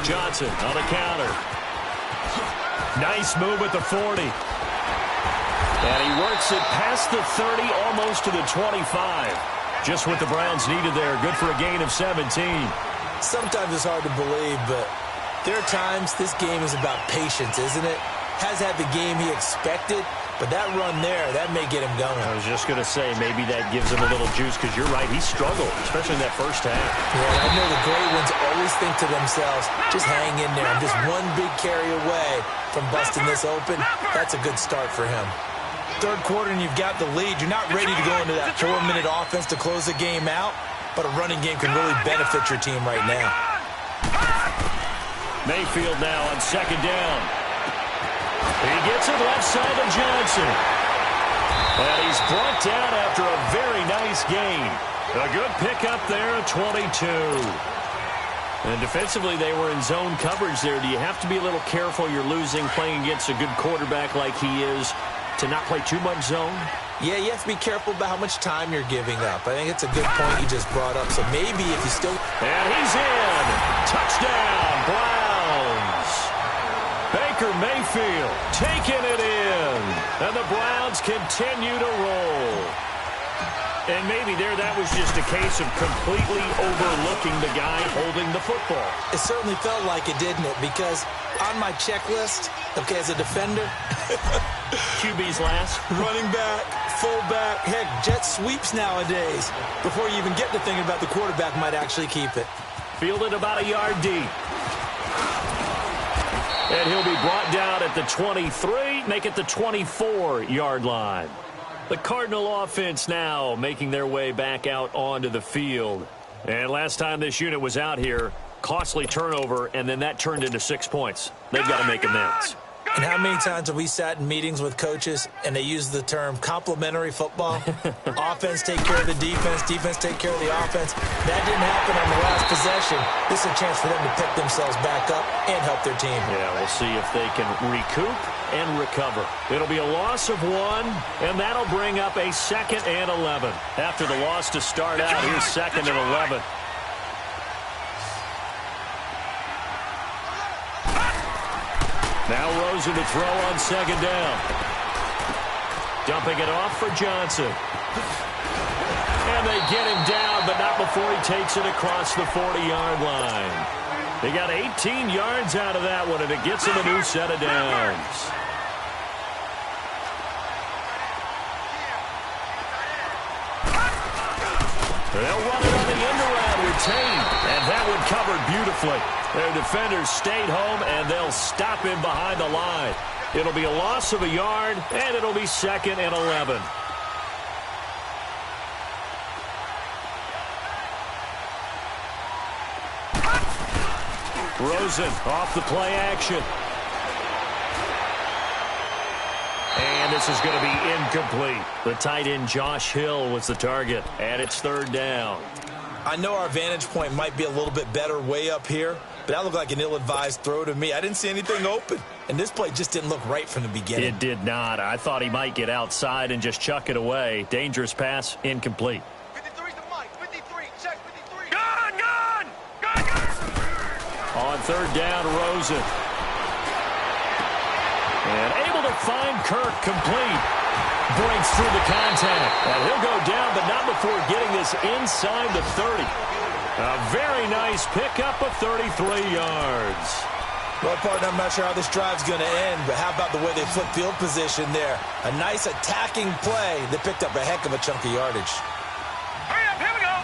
Johnson on the counter. Nice move at the 40. And he works it past the 30, almost to the 25. Just what the Browns needed there. Good for a gain of 17. Sometimes it's hard to believe, but there are times this game is about patience, isn't it? Has had the game he expected, but that run there, that may get him going. I was just going to say, maybe that gives him a little juice, because you're right, he struggled, especially in that first half. Yeah, I know the great ones always think to themselves, just hang in there. I'm just one big carry away from busting this open. That's a good start for him. 3rd quarter and you've got the lead. You're not ready to go into that 4-minute offense to close the game out, but a running game can really benefit your team right now. Mayfield now on 2nd down. He gets it left side to Johnson. And he's brought down after a very nice gain. A good pickup there at 22. And defensively, they were in zone coverage there. Do you have to be a little careful? You're losing, playing against a good quarterback like he is, to not play too much zone? Yeah, you have to be careful about how much time you're giving up. I think it's a good point you just brought up. So maybe if you still... And he's in. Touchdown, Browns. Baker Mayfield taking it in. And the Browns continue to roll. And maybe that was just a case of completely overlooking the guy holding the football. It certainly felt like it, didn't it? Because on my checklist, okay, as a defender, QB's last. running back, fullback, heck, jet sweeps nowadays. Before you even get to thinking about the quarterback might actually keep it. Fielded about a yard deep. And he'll be brought down at the 23, make it the 24-yard line. The Cardinal offense now making their way back out onto the field. And last time this unit was out here, costly turnover, and then that turned into 6 points. They've got to make amends. And how many times have we sat in meetings with coaches and they use the term complementary football? Offense take care of the defense, defense take care of the offense. That didn't happen on the last possession. This is a chance for them to pick themselves back up and help their team. Yeah, we'll see if they can recoup and recover. It'll be a loss of 1, and that'll bring up a 2nd and 11. After the loss to start out, here's 2nd and 11. Now Rosen to throw on 2nd down. Dumping it off for Johnson. And they get him down, but not before he takes it across the 40-yard line. They got 18 yards out of that one, and it gets him a new set of downs. They'll run it on the end around, retained, and that one covered beautifully. Their defenders stayed home, and they'll stop him behind the line. It'll be a loss of a yard, and it'll be 2nd and 11. Rosen off the play action. And this is going to be incomplete. The tight end Josh Hill was the target, and it's 3rd down. I know our vantage point might be a little bit better way up here, but that looked like an ill-advised throw to me. I didn't see anything open, and this play just didn't look right from the beginning. It did not. I thought he might get outside and just chuck it away. Dangerous pass, incomplete. 53's the mic. 53. Check 53. Gone, gone. Gone, gone. On 3rd down, Rosen. And able to find Kirk complete. Breaks through the contact. And he'll go down, but not before getting this inside the 30. A very nice pickup of 33 yards. Well, partner, I'm not sure how this drive's going to end, but how about the way they flip field position there? A nice attacking play that picked up a heck of a chunk of yardage. Hurry up, here we go.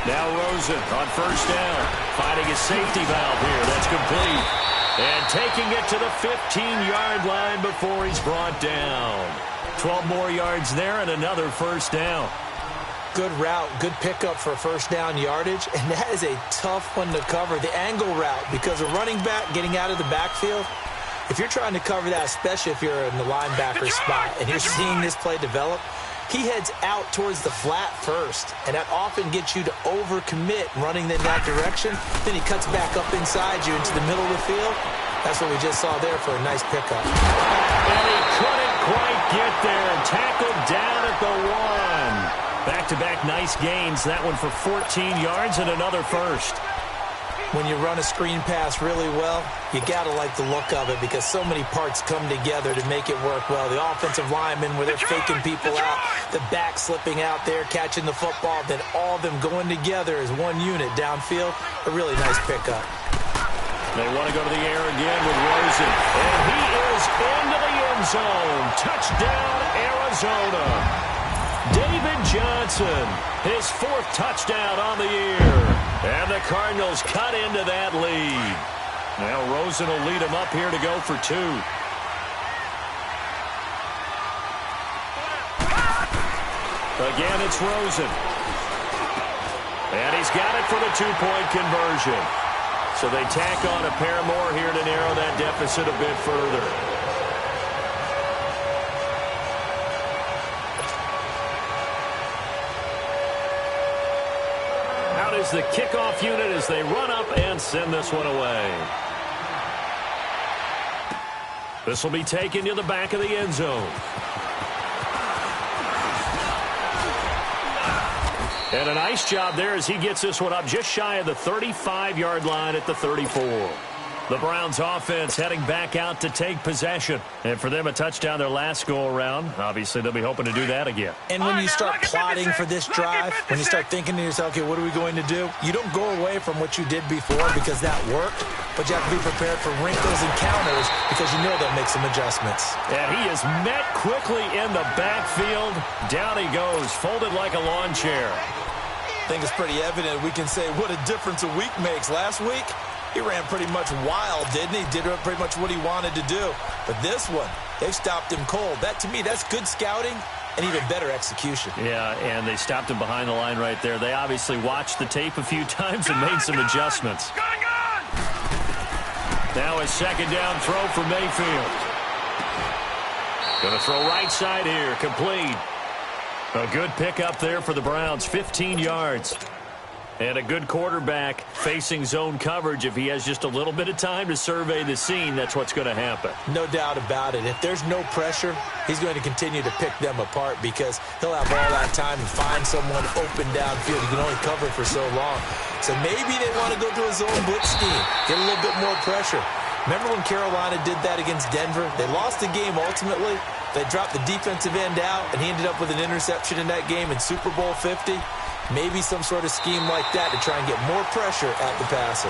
Now Rosen on 1st down. Finding his safety valve here. That's complete. And taking it to the 15-yard line before he's brought down. 12 more yards there and another 1st down. Good route, good pickup for 1st down yardage, and that is a tough one to cover. The angle route, because a running back getting out of the backfield, if you're trying to cover that, especially if you're in the linebacker spot and you're seeing this play develop, he heads out towards the flat first, and that often gets you to overcommit running in that direction. Then he cuts back up inside you into the middle of the field. That's what we just saw there for a nice pickup. And he couldn't quite get there. Tackled down at the 1. Back-to-back nice gains. That one for 14 yards and another 1st. When you run a screen pass really well, you got to like the look of it because so many parts come together to make it work well. The offensive linemen where they're faking people out, the back slipping out there, catching the football, then all of them going together as one unit downfield. A really nice pickup. They want to go to the air again with Rosen. And he is into the end zone. Touchdown, Arizona. David Johnson, his 4th touchdown on the year. And the Cardinals cut into that lead. Now Rosen will lead him up here to go for 2. Again, it's Rosen. And he's got it for the 2-point conversion. So they tack on a pair more here to narrow that deficit a bit further. Is the kickoff unit as they run up and send this one away. This will be taken to the back of the end zone. And a nice job there as he gets this one up just shy of the 35-yard line at the 34. The Browns offense heading back out to take possession. And for them, a touchdown their last go-around. Obviously, they'll be hoping to do that again. And when you start plotting for this drive, when you start thinking to yourself, okay, what are we going to do? You don't go away from what you did before because that worked, but you have to be prepared for wrinkles and counters because you know they'll make some adjustments. And he is met quickly in the backfield. Down he goes, folded like a lawn chair. I think it's pretty evident we can say what a difference a week makes. Last week, he ran pretty much wild, didn't he? Did pretty much what he wanted to do. But this one, they've stopped him cold. That, to me, that's good scouting and even better execution. Yeah, and they stopped him behind the line right there. They obviously watched the tape a few times and made some adjustments. Now a second down throw for Mayfield. Going to throw right side here, complete. A good pickup there for the Browns, 15 yards. And a good quarterback facing zone coverage. If he has just a little bit of time to survey the scene, that's what's going to happen. No doubt about it. If there's no pressure, he's going to continue to pick them apart because he'll have all that time to find someone open downfield. He can only cover for so long. So maybe they want to go to a zone blitz scheme, get a little bit more pressure. Remember when Carolina did that against Denver? They lost the game ultimately. They dropped the defensive end out, and he ended up with an interception in that game in Super Bowl 50. Maybe some sort of scheme like that to try and get more pressure at the passer.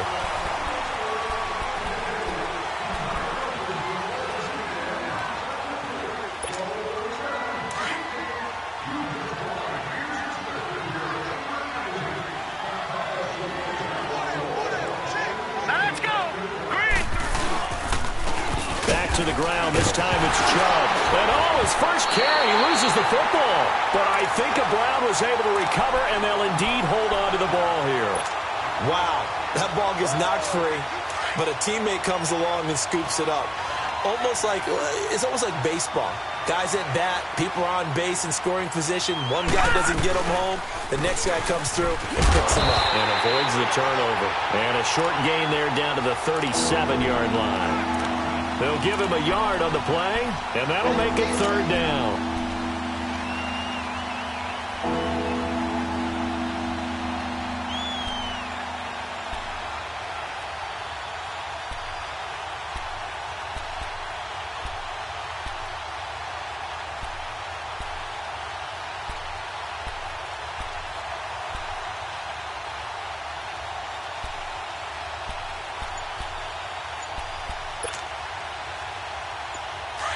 Let's go! Green! Back to the ground. This time it's Chubb. And his first carry, he loses the football. But I think Brown was able to recover, and they'll indeed hold on to the ball here. Wow, that ball gets knocked free, but a teammate comes along and scoops it up. It's almost like baseball. Guys at bat, people are on base in scoring position. One guy doesn't get them home. The next guy comes through and picks him up. And avoids the turnover. And a short gain there down to the 37-yard line. They'll give him a yard on the play, and that'll make it third down.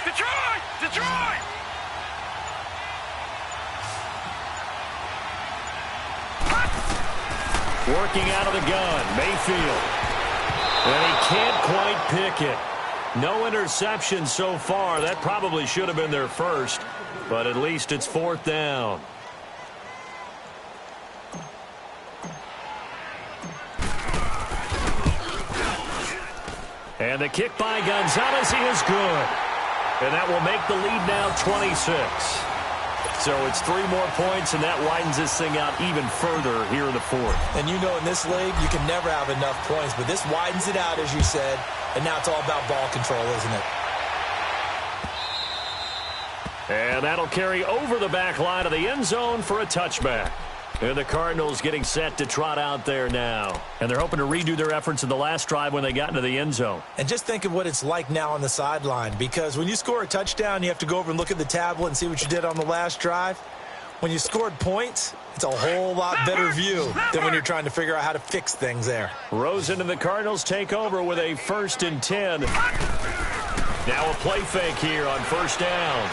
Detroit! Detroit! Working out of the gun, Mayfield. And he can't quite pick it. No interception so far. That probably should have been their first, but at least it's fourth down. And the kick by Gonzalez is good. And that will make the lead now 26. So it's 3 more points, and that widens this thing out even further here in the fourth. And you know in this league, you can never have enough points, but this widens it out, as you said, and now it's all about ball control, isn't it? And that'll carry over the back line of the end zone for a touchback. And the Cardinals getting set to trot out there now. And they're hoping to redo their efforts in the last drive when they got into the end zone. And just think of what it's like now on the sideline, because when you score a touchdown, you have to go over and look at the tablet and see what you did on the last drive. When you scored points, it's a whole lot better view than when you're trying to figure out how to fix things there. Rosen and the Cardinals take over with a 1st and 10. Now a play fake here on first down.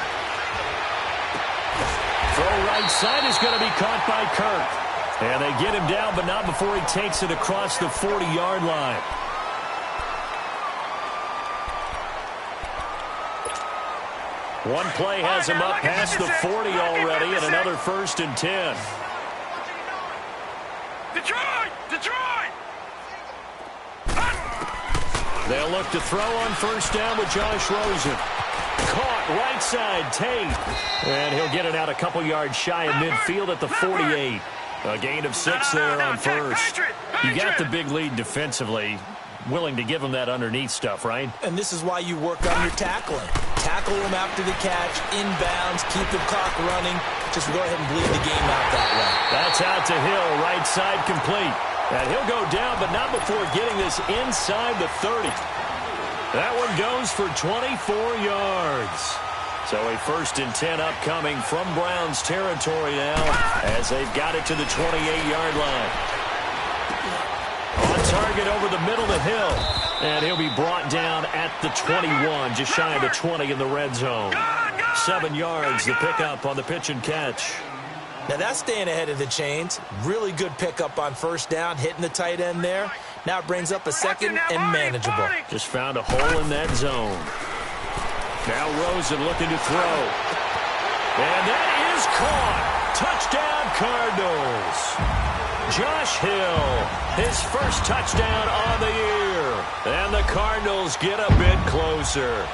Throw right side is going to be caught by Kirk. And they get him down, but not before he takes it across the 40-yard line. One play has him up past the 40 already, and another 1st and 10. Detroit! Detroit! They'll look to throw on first down with Josh Rosen. Caught right side, Tate. And he'll get it out a couple yards shy of midfield at the 48. A gain of 6 there on first. You got the big lead defensively. Willing to give him that underneath stuff, right? And this is why you work on your tackling. Tackle him after the catch, inbounds, keep the clock running. Just go ahead and bleed the game out that way. That's out to Hill, right side complete. And he'll go down, but not before getting this inside the 30. That one goes for 24 yards. So a 1st and 10 upcoming from Browns territory now as they've got it to the 28-yard line. On target over the middle of Hill. And he'll be brought down at the 21, just shy of the 20 in the red zone. 7 yards, the pickup on the pitch and catch. Now that's staying ahead of the chains. Really good pickup on 1st down, hitting the tight end there. Now it brings up a 2nd and manageable. Just found a hole in that zone. Now Rosen looking to throw. And that is caught. Touchdown Cardinals. Josh Hill, his 1st touchdown on the year. And the Cardinals get a bit closer.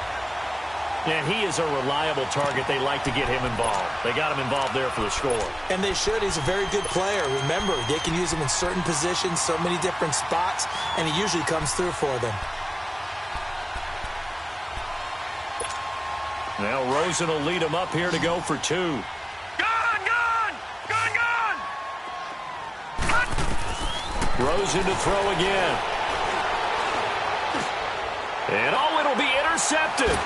And he is a reliable target. They like to get him involved. They got him involved there for the score. And they should. He's a very good player. Remember, they can use him in certain positions, so many different spots, and he usually comes through for them. Now Rosen will lead him up here to go for 2. Gone! Rosen to throw again. And it'll be intercepted.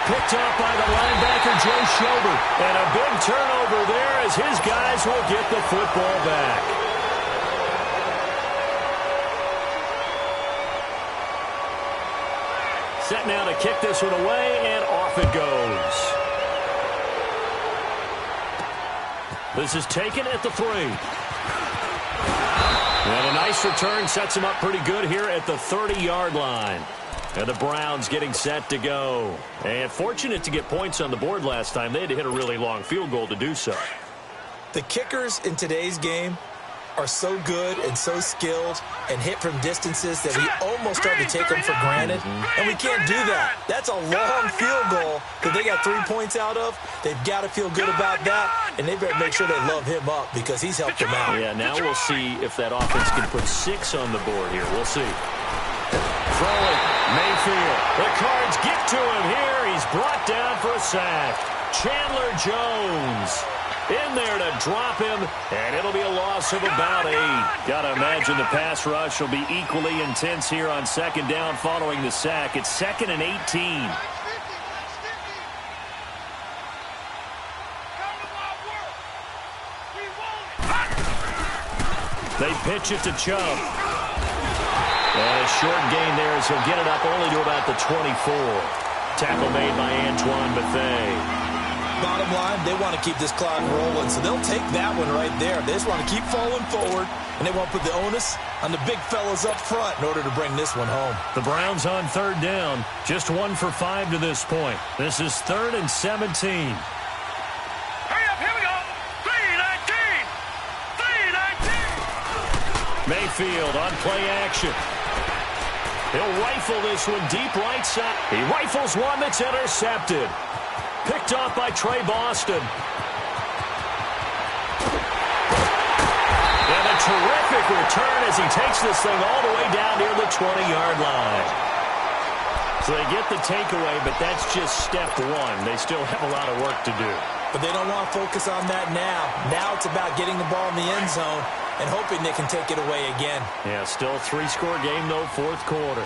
Picked up by the linebacker, Joe Schobert. And a big turnover there as his guys will get the football back. Set now to kick this one away, and off it goes. This is taken at the 3. And a nice return sets him up pretty good here at the 30-yard line. And the Browns getting set to go. And fortunate to get points on the board last time. They had to hit a really long field goal to do so. The kickers in today's game are so good and so skilled and hit from distances that we almost start to take them for granted. And we can't do that. That's a long field goal that they got 3 points out of. They've got to feel good about that, and they better make sure they love him up because he's helped them out. Yeah, now we'll see if that offense can put 6 on the board here. We'll see. Throwing, Mayfield. The Cards get to him here. He's brought down for a sack. Chandler Jones in there to drop him, and it'll be a loss of about 8. Got to imagine the pass rush will be equally intense here on 2nd down following the sack. It's 2nd and 18. They pitch it to Chubb. And a short gain there as he'll get it up only to about the 24. Tackle made by Antoine Bethea. Bottom line, they want to keep this clock rolling, so they'll take that one right there. They just want to keep falling forward, and they won't put the onus on the big fellas up front in order to bring this one home. The Browns on 3rd down, just 1 for 5 to this point. This is 3rd and 17. Hurry up, here we go. 3-19. 3-19. Mayfield on play action. He'll rifle this one deep right side. He rifles one that's intercepted. Picked off by Trey Boston. And a terrific return as he takes this thing all the way down near the 20-yard line. So they get the takeaway, but that's just step 1. They still have a lot of work to do. But they don't want to focus on that now. Now it's about getting the ball in the end zone and hoping they can take it away again. Yeah, still a 3-score game, though, 4th quarter.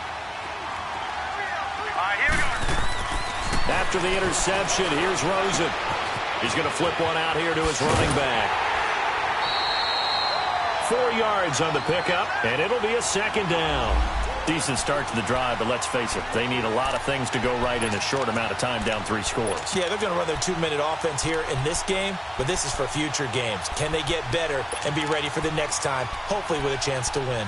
After the interception, here's Rosen. He's going to flip one out here to his running back. 4 yards on the pickup, and it'll be a 2nd down. Decent start to the drive, but let's face it, they need a lot of things to go right in a short amount of time, down 3 scores. Yeah, they're going to run their 2-minute offense here in this game, but this is for future games. Can they get better and be ready for the next time, hopefully with a chance to win?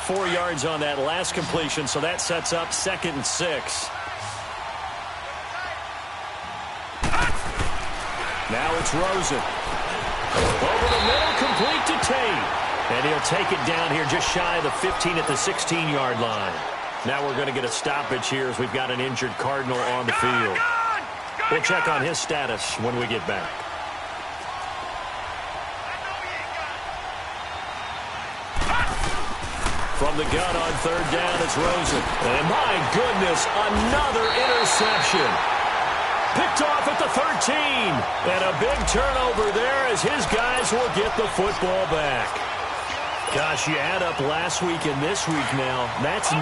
4 yards on that last completion, so that sets up 2nd and 6. Now it's Rosen. Over the middle, complete to Tate. And he'll take it down here just shy of the 15 at the 16-yard line. Now we're going to get a stoppage here as we've got an injured Cardinal on the field. We'll check on his status when we get back. From the gun on 3rd down, it's Rosen. And my goodness, another interception. Picked off at the 13. And a big turnover there as his guys will get the football back. Gosh, you add up last week and this week now. That's 9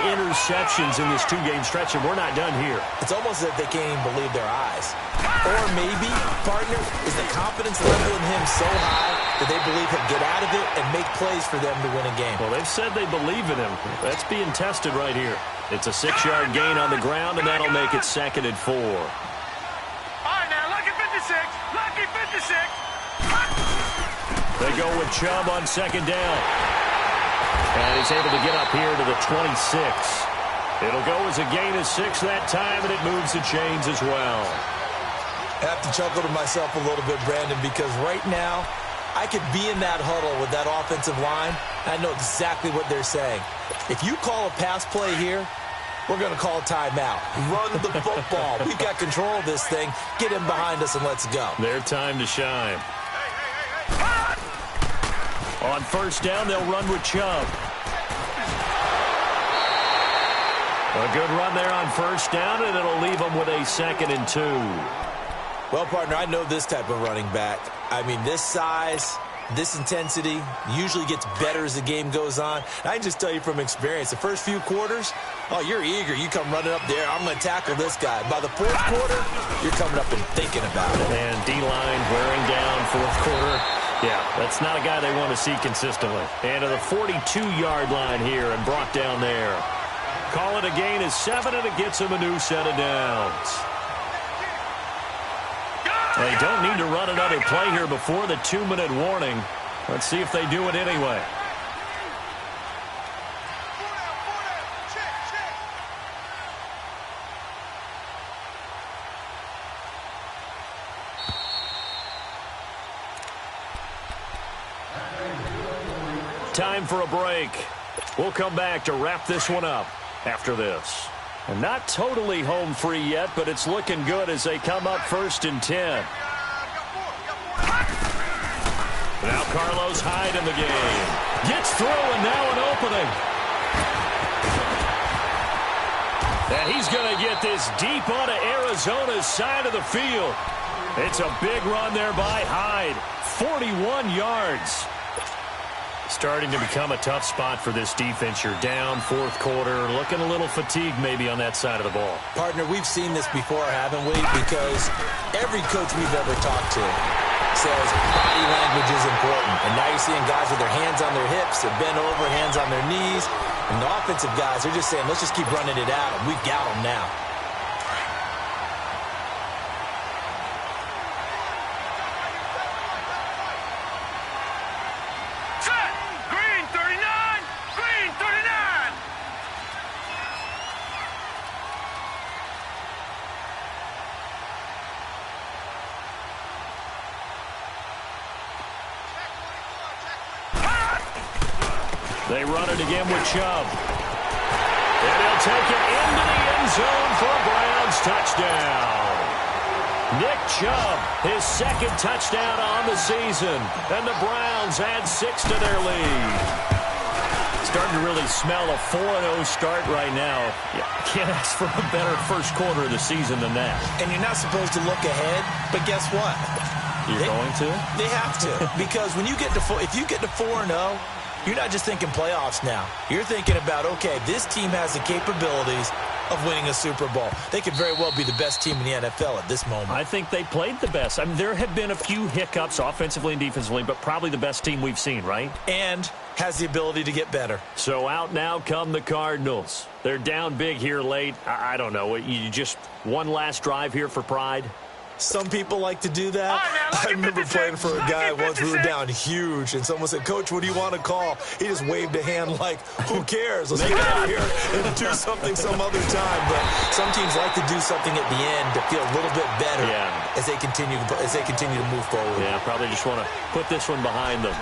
interceptions in this two-game stretch, and we're not done here. It's almost as if they can't even believe their eyes. Or maybe, partner, is the confidence level in him so high that they believe he'll get out of it and make plays for them to win a game. Well, they've said they believe in him. That's being tested right here. It's a 6-yard gain on the ground, and that'll make it 2nd and 4. All right, now, lucky 56. Lucky 56. They go with Chubb on 2nd down. And he's able to get up here to the 26. It'll go as a gain of 6 that time, and it moves the chains as well. I have to chuckle to myself a little bit, Brandon, because right now I could be in that huddle with that offensive line, and I know exactly what they're saying. If you call a pass play here, we're going to call a timeout. Run the football. We've got control of this thing. Get him behind us and let's go. Their time to shine. On 1st down, they'll run with Chubb. A good run there on 1st down, and it'll leave them with a 2nd and 2. Well, partner, I know this type of running back. I mean, this size, this intensity usually gets better as the game goes on. I can just tell you from experience, the first few quarters, oh, you're eager. You come running up there, I'm going to tackle this guy. By the 4th quarter, you're coming up and thinking about it. And D-line wearing down 4th quarter. Yeah, that's not a guy they want to see consistently. And to the 42-yard line here and brought down there. Call it a gain of 7, and it gets him a new set of downs. They don't need to run another play here before the 2-minute warning. Let's see if they do it anyway. Time for a break. We'll come back to wrap this one up after this. And not totally home free yet, but it's looking good as they come up 1st and 10. Now Carlos Hyde in the game. Gets through, and now an opening. And he's going to get this deep onto Arizona's side of the field. It's a big run there by Hyde. 41 yards. Starting to become a tough spot for this defense. You're down 4th quarter, looking a little fatigued maybe on that side of the ball. Partner, we've seen this before, haven't we? Because every coach we've ever talked to says body language is important. And now you're seeing guys with their hands on their hips, they're bent over, hands on their knees. And the offensive guys, they're just saying, let's just keep running it at them. We've got them now. They run it again with Chubb. And he'll take it into the end zone for a Browns touchdown. Nick Chubb, his 2nd touchdown on the season. And the Browns add 6 to their lead. Starting to really smell a 4-0 start right now. You can't ask for a better 1st quarter of the season than that. And you're not supposed to look ahead, but guess what? You're going to? They have to. Because when you get to if you get to 4-0, you're not just thinking playoffs now. You're thinking about, okay, this team has the capabilities of winning a Super Bowl. They could very well be the best team in the NFL at this moment. I think they played the best. I mean, there have been a few hiccups offensively and defensively, but probably the best team we've seen, right? And has the ability to get better. So out now come the Cardinals. They're down big here late. I don't know. You just one last drive here for pride? Some people like to do that. I remember playing for a guy once. We were down huge, and someone said, "Coach, what do you want to call?" He just waved a hand like, "Who cares? Let's get out of here and do something some other time." But some teams like to do something at the end to feel a little bit better as they continue to move forward. Yeah, probably just want to put this one behind them.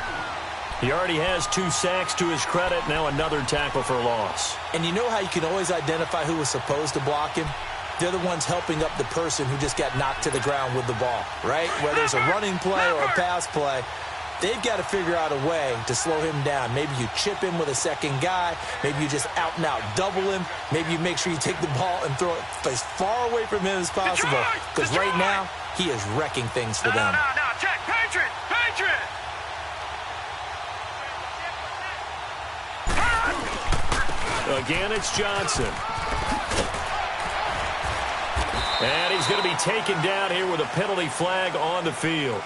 He already has 2 sacks to his credit. Now another tackle for loss. And you know how you can always identify who was supposed to block him? They're the ones helping up the person who just got knocked to the ground with the ball, right? Whether it's a running play or a pass play, They've got to figure out a way to slow him down. Maybe you chip him with a second guy. Maybe you just out-and-out double him. Maybe you make sure you take the ball and throw it as far away from him as possible. Because right now, he is wrecking things for them. No, check. Patriot! Again, it's Johnson. And he's going to be taken down here with a penalty flag on the field.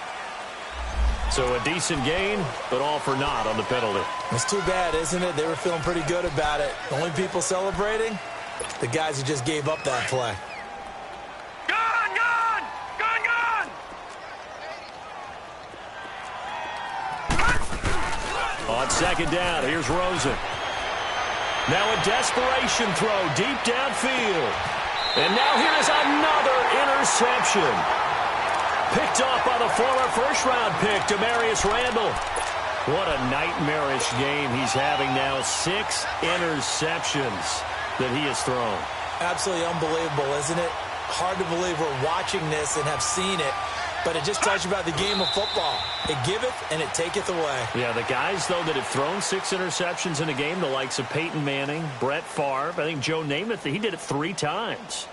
So a decent gain, but all for naught on the penalty. It's too bad, isn't it? They were feeling pretty good about it. The only people celebrating, the guys who just gave up that play. Gone! On second down, here's Rosen. Now a desperation throw deep downfield. And now here is another interception. Picked off by the former first-round pick, Demarius Randall. What a nightmarish game he's having now. 6 interceptions that he has thrown. Absolutely unbelievable, isn't it? Hard to believe we're watching this and have seen it. But it just tells you about the game of football. It giveth and it taketh away. Yeah, the guys, though, that have thrown 6 interceptions in a game, the likes of Peyton Manning, Brett Favre, I think Joe Namath, he did it 3 times.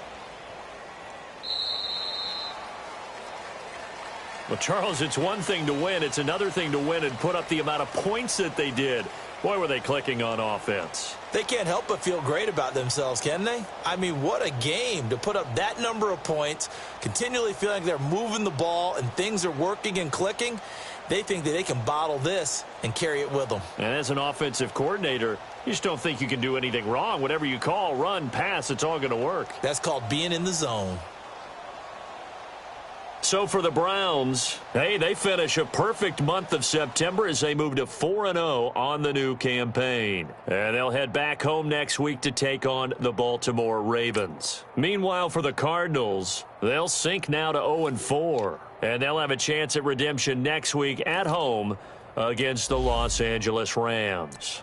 Well, Charles, it's one thing to win. It's another thing to win and put up the amount of points that they did. Boy, were they clicking on offense. They can't help but feel great about themselves, can they? I mean, what a game to put up that number of points, continually feeling like they're moving the ball and things are working and clicking. They think that they can bottle this and carry it with them. And as an offensive coordinator, you just don't think you can do anything wrong. Whatever you call, run, pass, it's all going to work. That's called being in the zone. So for the Browns, hey, they finish a perfect month of September as they move to 4-0 on the new campaign. And they'll head back home next week to take on the Baltimore Ravens. Meanwhile, for the Cardinals, they'll sink now to 0-4. And they'll have a chance at redemption next week at home against the Los Angeles Rams.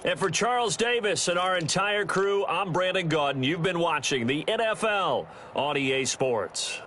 And for Charles Davis and our entire crew, I'm Brandon Gaudin. You've been watching the NFL on EA Sports.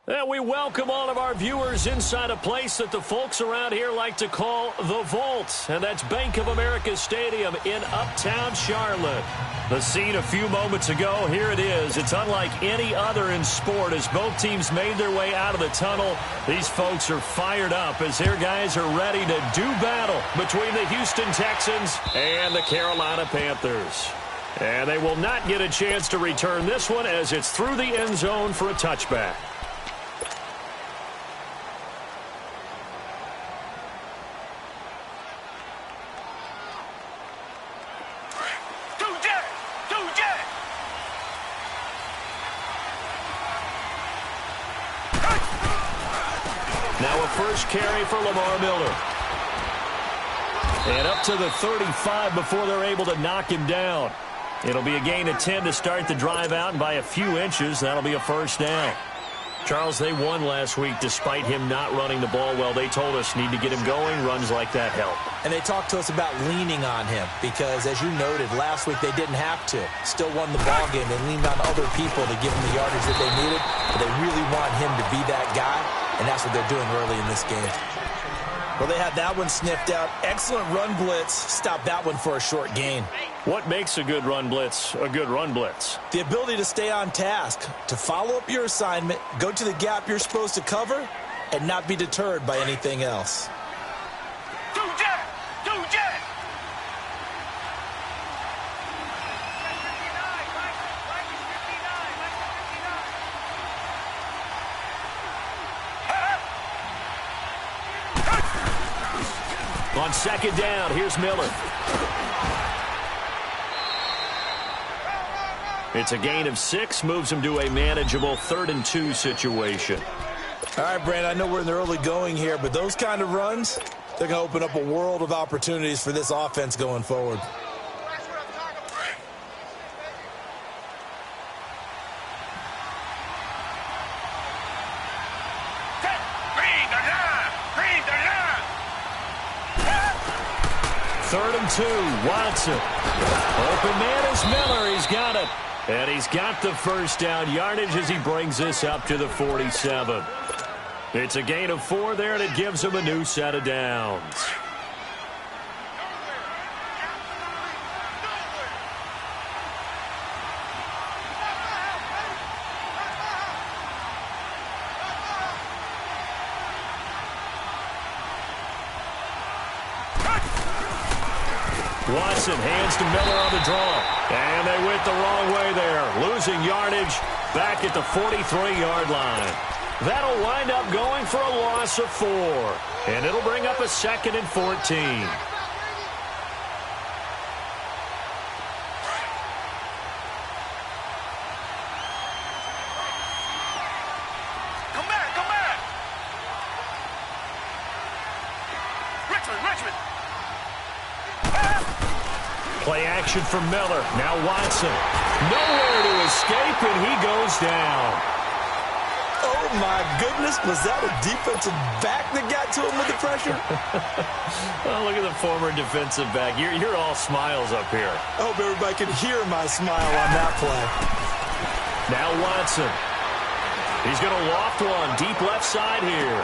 And we welcome all of our viewers inside a place that the folks around here like to call the Vault. And that's Bank of America Stadium in Uptown Charlotte. The scene a few moments ago, here it is. It's unlike any other in sport as both teams made their way out of the tunnel. These folks are fired up as their guys are ready to do battle between the Houston Texans and the Carolina Panthers. And they will not get a chance to return this one as it's through the end zone for a touchback. Now a first carry for Lamar Miller. And up to the 35 before they're able to knock him down. It'll be a gain of 10 to start the drive out, and by a few inches, that'll be a first down. Charles, they won last week despite him not running the ball well. They told us need to get him going. Runs like that help. And they talked to us about leaning on him because, as you noted, last week they didn't have to. Still won the ball game. They leaned on other people to give him the yardage that they needed, but they really want him to be that guy, and that's what they're doing early in this game. Well, they had that one sniffed out. Excellent run blitz. Stop that one for a short gain. What makes a good run blitz a good run blitz? The ability to stay on task, to follow up your assignment, go to the gap you're supposed to cover, and not be deterred by anything else. On second down, here's Miller. It's a gain of 6, moves him to a manageable 3rd and 2 situation. All right, Brandon, I know we're in the early going here, but those kind of runs, they're going to open up a world of opportunities for this offense going forward. Third and 2, Watson. Open man is Miller. He's got it. And he's got the first down yardage as he brings this up to the 47. It's a gain of 4 there, and it gives him a new set of downs. Watson hands to Miller on the draw. And they went the wrong way there. Losing yardage back at the 43-yard line. That'll wind up going for a loss of 4. And it'll bring up a 2nd and 14. Play action from Miller. Now Watson. Nowhere to escape, and he goes down. Oh, my goodness. Was that a defensive back that got to him with the pressure? Well, look at the former defensive back. You're all smiles up here. I hope everybody can hear my smile on that play. Now Watson. He's going to loft one deep left side here.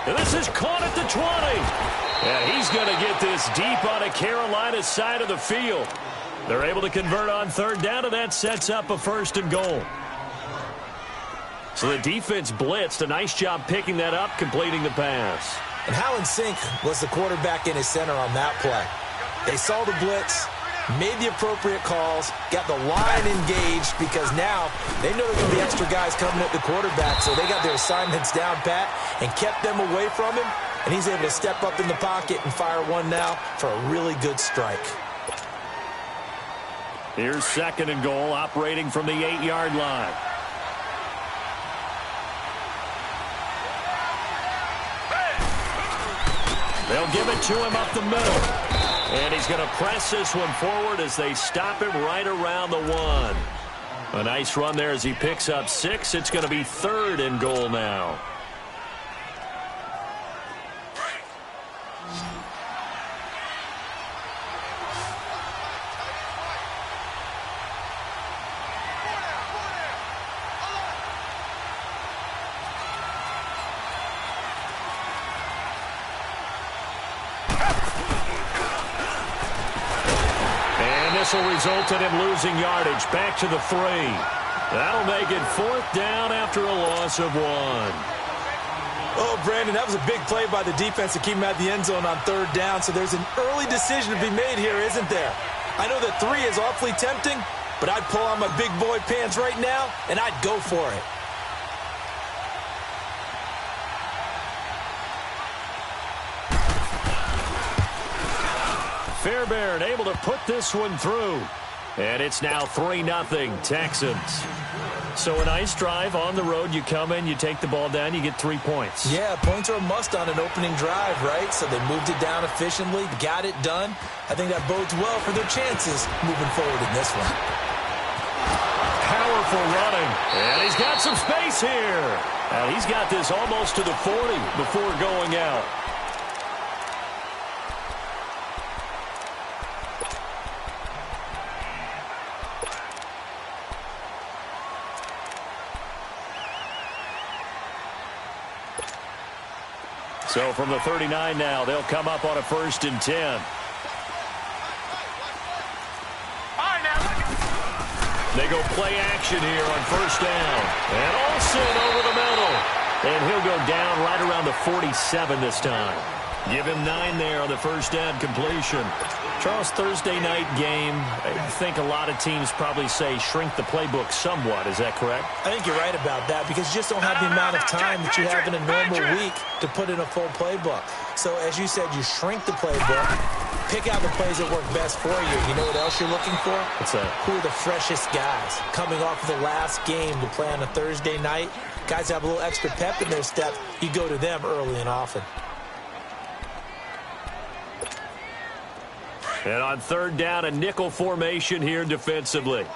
And this is caught at the 20. And he's going to get this deep on a Carolina side of the field. They're able to convert on 3rd down, and that sets up a 1st and goal. So the defense blitzed. A nice job picking that up, completing the pass. And how in sync was the quarterback in his center on that play? They saw the blitz, made the appropriate calls, got the line engaged because now they know there's going to be extra guys coming at the quarterback, so they got their assignments down pat and kept them away from him, and he's able to step up in the pocket and fire one now for a really good strike. Here's 2nd and goal, operating from the 8-yard line. They'll give it to him up the middle. And he's going to press this one forward as they stop him right around the 1. A nice run there as he picks up 6. It's going to be 3rd and goal now. whistle resulted in losing yardage. Back to the 3. That'll make it 4th down after a loss of 1. Oh, Brandon, that was a big play by the defense to keep him out the end zone on 3rd down. So there's an early decision to be made here, isn't there? I know that 3 is awfully tempting, but I'd pull on my big boy pants right now, and I'd go for it. Fairbairn able to put this one through. And it's now 3-0 Texans. So a nice drive on the road. You come in, you take the ball down, you get 3 points. Yeah, points are a must on an opening drive, right? So they moved it down efficiently, got it done. I think that bodes well for their chances moving forward in this one. Powerful running. And he's got some space here. And he's got this almost to the 40 before going out. So from the 39 now, they'll come up on a 1st and 10. They go play action here on 1st down. And Olsen over the middle. And he'll go down right around the 47 this time. Give him 9 there on the 1st down completion. Charles, Thursday night game, I think a lot of teams probably say shrink the playbook somewhat. Is that correct? I think you're right about that because you just don't have the amount of time that you have in a normal week to put in a full playbook. So as you said, you shrink the playbook, pick out the plays that work best for you. You know what else you're looking for? What's that? Who are the freshest guys coming off of the last game to play on a Thursday night? Guys have a little extra pep in their step. You go to them early and often. And on 3rd down, a nickel formation here defensively.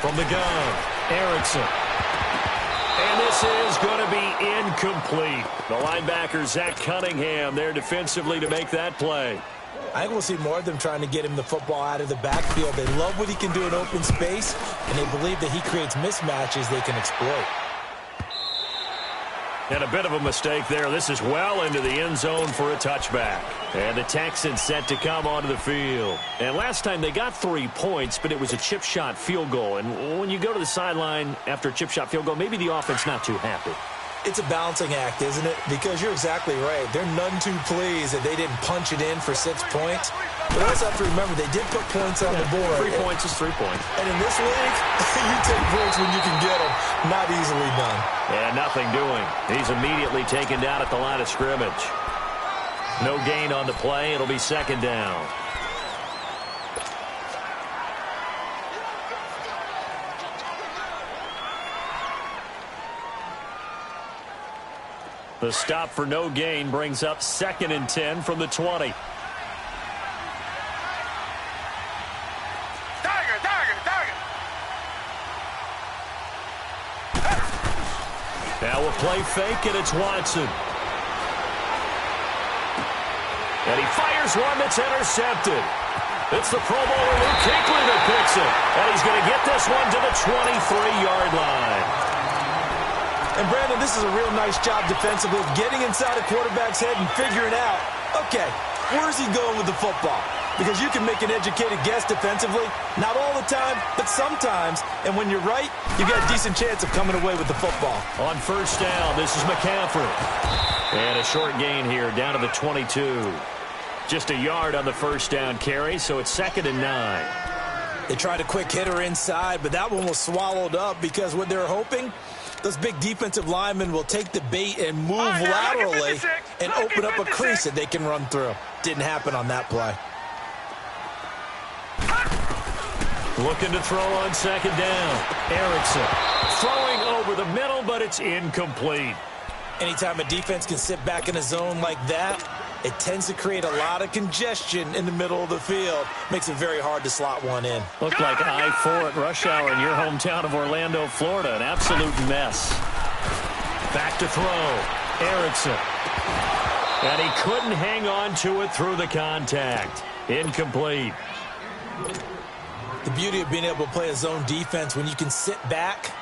From the gun, Erickson. And this is going to be incomplete. The linebacker, Zach Cunningham, there defensively to make that play. I think we'll see more of them trying to get him the football out of the backfield. They love what he can do in open space, and they believe that he creates mismatches they can exploit. And a bit of a mistake there. This is well into the end zone for a touchback. And the Texans set to come onto the field. And last time they got 3 points, but it was a chip shot field goal. And when you go to the sideline after a chip shot field goal, maybe the offense not too happy. It's a balancing act, isn't it? Because you're exactly right. They're none too pleased that they didn't punch it in for 6 points. But we also have to remember they did put points on the board. 3 points is 3 points. And in this league, you take points when you can get them. Not easily done. Yeah, nothing doing. He's immediately taken down at the line of scrimmage. No gain on the play. It'll be 2nd down. The stop for no gain brings up 2nd and 10 from the 20. Now we'll play fake, and it's Watson. And he fires one that's intercepted. It's the Pro Bowler Luke Kuechly that picks it. And he's going to get this one to the 23-yard line. And, Brandon, this is a real nice job defensively of getting inside a quarterback's head and figuring out, okay, where's he going with the football? Because you can make an educated guess defensively. Not all the time, but sometimes. And when you're right, you got a decent chance of coming away with the football. On 1st down, this is McCaffrey. And a short gain here down to the 22. Just a yard on the 1st down carry, so it's 2nd and 9. They tried a quick hitter inside, but that one was swallowed up because what they're hoping, those big defensive linemen will take the bait and move laterally and open up a crease that they can run through. Didn't happen on that play. Looking to throw on 2nd down. Erickson throwing over the middle, but it's incomplete. Anytime a defense can sit back in a zone like that, it tends to create a lot of congestion in the middle of the field. Makes it very hard to slot one in. Looked like I-4 at rush hour in your hometown of Orlando, Florida. An absolute mess. Back to throw. Erickson. And he couldn't hang on to it through the contact. Incomplete. The beauty of being able to play a zone defense when you can sit back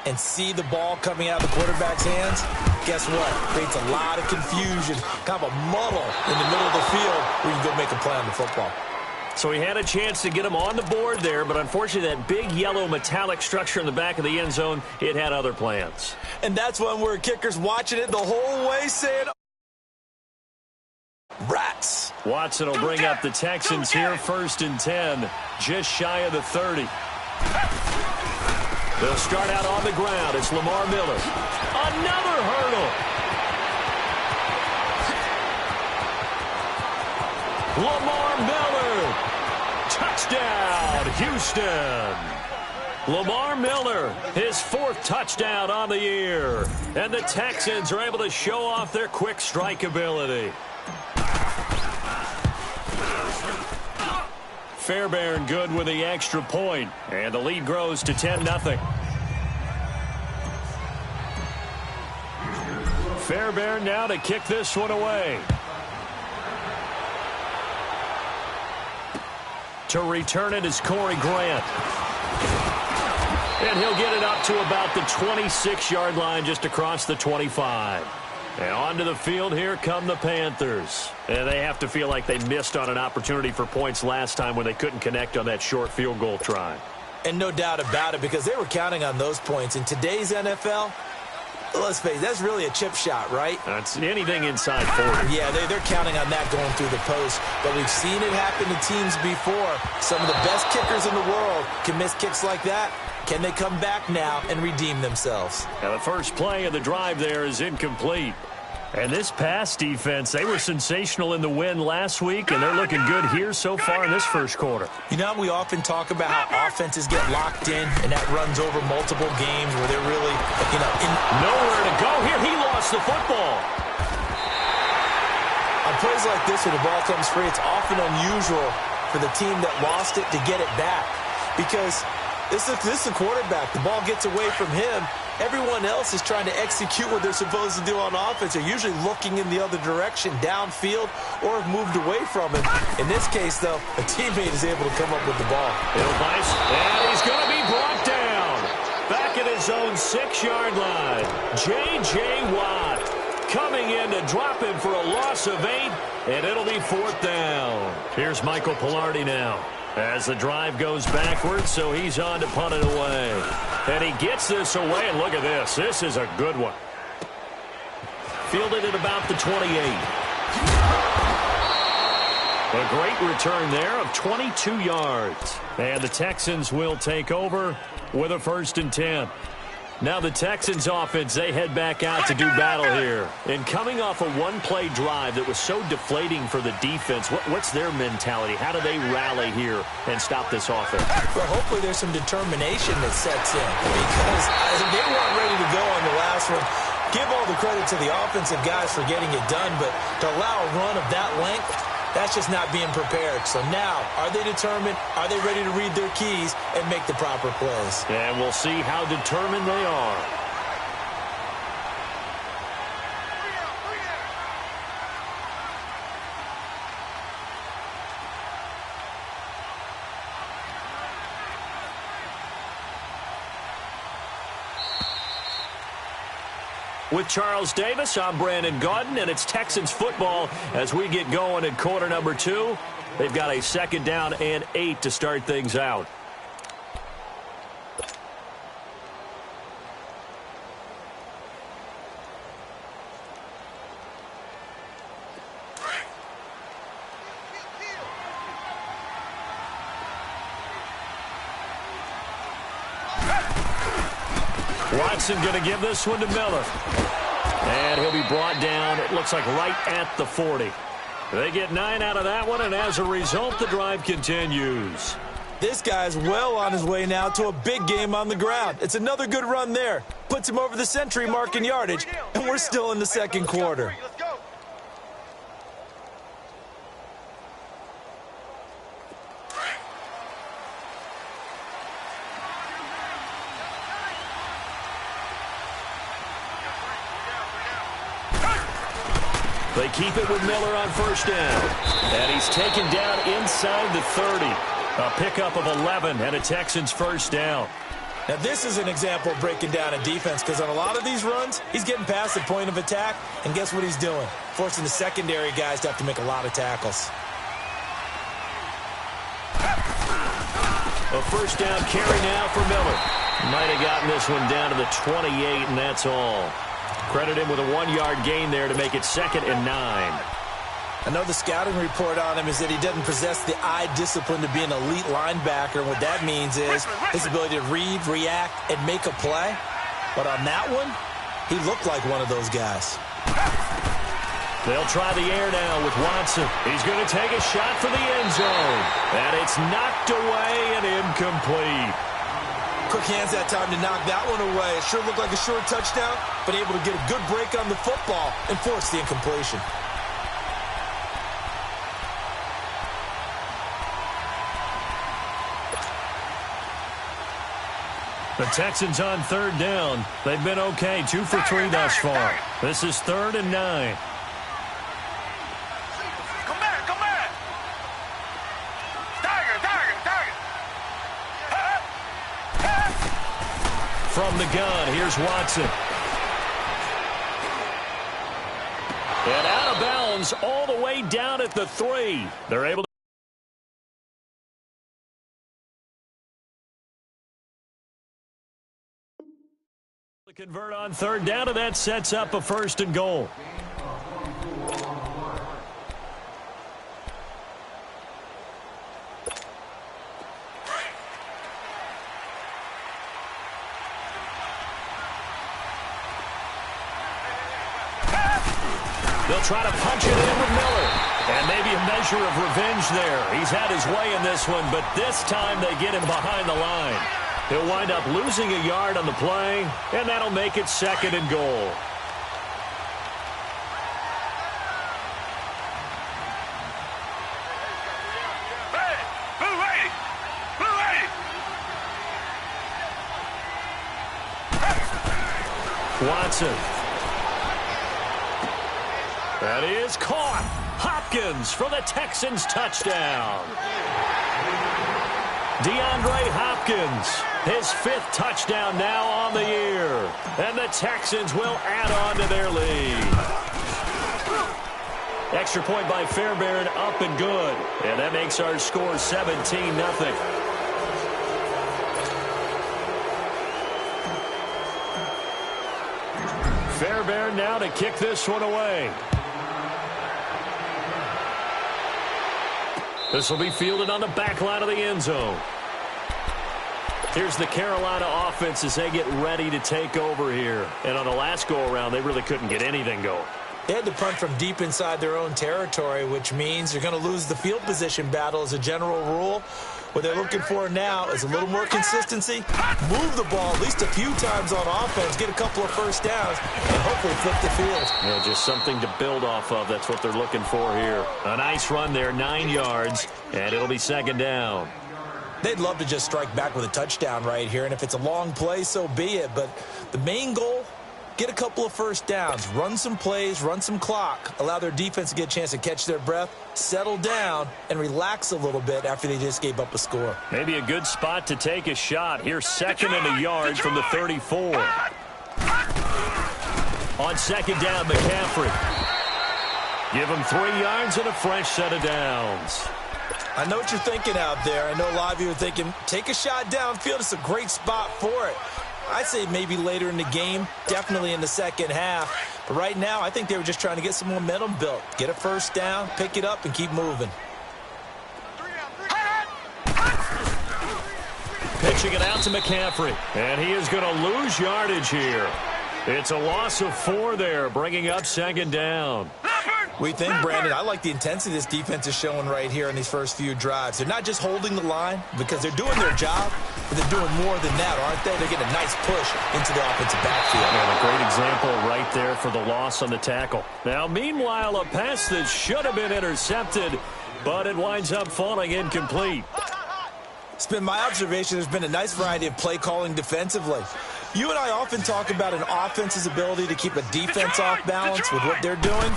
and see the ball coming out of the quarterback's hands, guess what? Creates a lot of confusion, kind of a muddle in the middle of the field where you can go make a play on the football. So he had a chance to get him on the board there, but unfortunately that big yellow metallic structure in the back of the end zone, it had other plans. And that's when we're kickers watching it the whole way saying, rats. Watson will bring up the Texans here, 1st and 10, just shy of the 30. They'll start out on the ground. It's Lamar Miller. Another hurdle. Lamar Miller. Touchdown, Houston. Lamar Miller, his 4th touchdown on the year. And the Texans are able to show off their quick strike ability. Fairbairn good with the extra point, and the lead grows to 10-0. Fairbairn now to kick this one away. To return it is Corey Grant. And he'll get it up to about the 26-yard line, just across the 25. And onto the field, here come the Panthers. And they have to feel like they missed on an opportunity for points last time when they couldn't connect on that short field goal try. And no doubt about it, because they were counting on those points. In today's NFL, let's face it, that's really a chip shot, right? That's anything inside 40. Yeah, they're counting on that going through the post. But we've seen it happen to teams before. Some of the best kickers in the world can miss kicks like that. Can they come back now and redeem themselves? Now the first play of the drive there is incomplete. And this pass defense, they were sensational in the win last week, and they're looking good here so far in this first quarter. You know, we often talk about how offenses get locked in, and that runs over multiple games where they're really, nowhere to go here. He lost the football. On plays like this, when the ball comes free, it's often unusual for the team that lost it to get it back, because this is the quarterback. The ball gets away from him. Everyone else is trying to execute what they're supposed to do on offense. They're usually looking in the other direction, downfield, or have moved away from him. In this case, though, a teammate is able to come up with the ball. And he's going to be brought down. Back at his own 6-yard line. J.J. Watt coming in to drop him for a loss of 8, and it'll be 4th down. Here's Michael Pilardi now, as the drive goes backwards, so he's on to punt it away. And he gets this away, and look at this. This is a good one. Fielded at about the 28. A great return there of 22 yards. And the Texans will take over with a 1st and 10. Now the Texans offense, they head back out to do battle here. And coming off a one-play drive that was so deflating for the defense, what's their mentality? How do they rally here and stop this offense? Well, hopefully there's some determination that sets in, because they weren't ready to go on the last one. Give all the credit to the offensive guys for getting it done, but to allow a run of that length, that's just not being prepared. So now, are they determined? Are they ready to read their keys and make the proper plays? And we'll see how determined they are. With Charles Davis, I'm Brandon Gaudin, and it's Texans football as we get going in quarter number 2. They've got a 2nd down and 8 to start things out. Watson going to give this one to Miller. And he'll be brought down, it looks like right at the 40. They get 9 out of that one, and as a result, the drive continues. This guy's well on his way now to a big game on the ground. It's another good run there. Puts him over the century mark in yardage, and we're still in the second quarter. Let's go. They keep it with Miller on 1st down. And he's taken down inside the 30. A pickup of 11 and a Texans 1st down. Now, this is an example of breaking down a defense because on a lot of these runs, he's getting past the point of attack, and guess what he's doing? Forcing the secondary guys to have to make a lot of tackles. A first down carry now for Miller. Might have gotten this one down to the 28, and that's all. Credit him with a 1-yard gain there to make it 2nd and 9. I know the scouting report on him is that he doesn't possess the eye discipline to be an elite linebacker. And what that means is his ability to read, react, and make a play. But on that one, he looked like one of those guys. They'll try the air now with Watson. He's going to take a shot for the end zone. And it's knocked away and incomplete. Quick hands that time to knock that one away. It sure looked like a short touchdown, but able to get a good break on the football and force the incompletion. The Texans on 3rd down. They've been okay, 2 for 3 thus far. This is 3rd and 9. Come back. Tiger. From the gun, here's Watson. And out of bounds all the way down at the 3. They're able to convert on 3rd down, and that sets up a 1st and goal. They'll try to punch it in with Miller. And maybe a measure of revenge there. He's had his way in this one, but this time they get him behind the line. He'll wind up losing a yard on the play, and that'll make it 2nd and goal. Watson. That is caught. Hopkins for the Texans touchdown. DeAndre Hopkins, his 5th touchdown now on the year. And the Texans will add on to their lead. Extra point by Fairbairn, up and good. And that makes our score 17-0. Fairbairn now to kick this one away. This will be fielded on the back line of the end zone. Here's the Carolina offense as they get ready to take over here. And on the last go-around, they really couldn't get anything going. They had to punt from deep inside their own territory, which means you're going to lose the field position battle as a general rule. What they're looking for now is a little more consistency, move the ball at least a few times on offense, get a couple of first downs, and hopefully flip the field. Yeah, just something to build off of. That's what they're looking for here. A nice run there, 9 yards, and it'll be 2nd down. They'd love to just strike back with a touchdown right here, and if it's a long play, so be it. But the main goal, get a couple of first downs, run some plays, run some clock, allow their defense to get a chance to catch their breath, settle down, and relax a little bit after they just gave up a score. Maybe a good spot to take a shot. Here's 2nd and a yard from the 34. On 2nd down, McCaffrey. Give him 3 yards and a fresh set of downs. I know what you're thinking out there. I know a lot of you are thinking, take a shot downfield. It's a great spot for it. I'd say maybe later in the game, definitely in the second half. But right now, I think they were just trying to get some momentum built. Get a first down, pick it up, and keep moving. Pitching it out to McCaffrey. And he is going to lose yardage here. It's a loss of 4 there, bringing up 2nd down. We think, Brandon, I like the intensity this defense is showing right here in these first few drives. They're not just holding the line because they're doing their job, but they're doing more than that, aren't they? They're getting a nice push into the offensive backfield. And a great example right there for the loss on the tackle. Now, meanwhile, a pass that should have been intercepted, but it winds up falling incomplete. It's been my observation there's been a nice variety of play calling defensively. You and I often talk about an offense's ability to keep a defense off balance with what they're doing.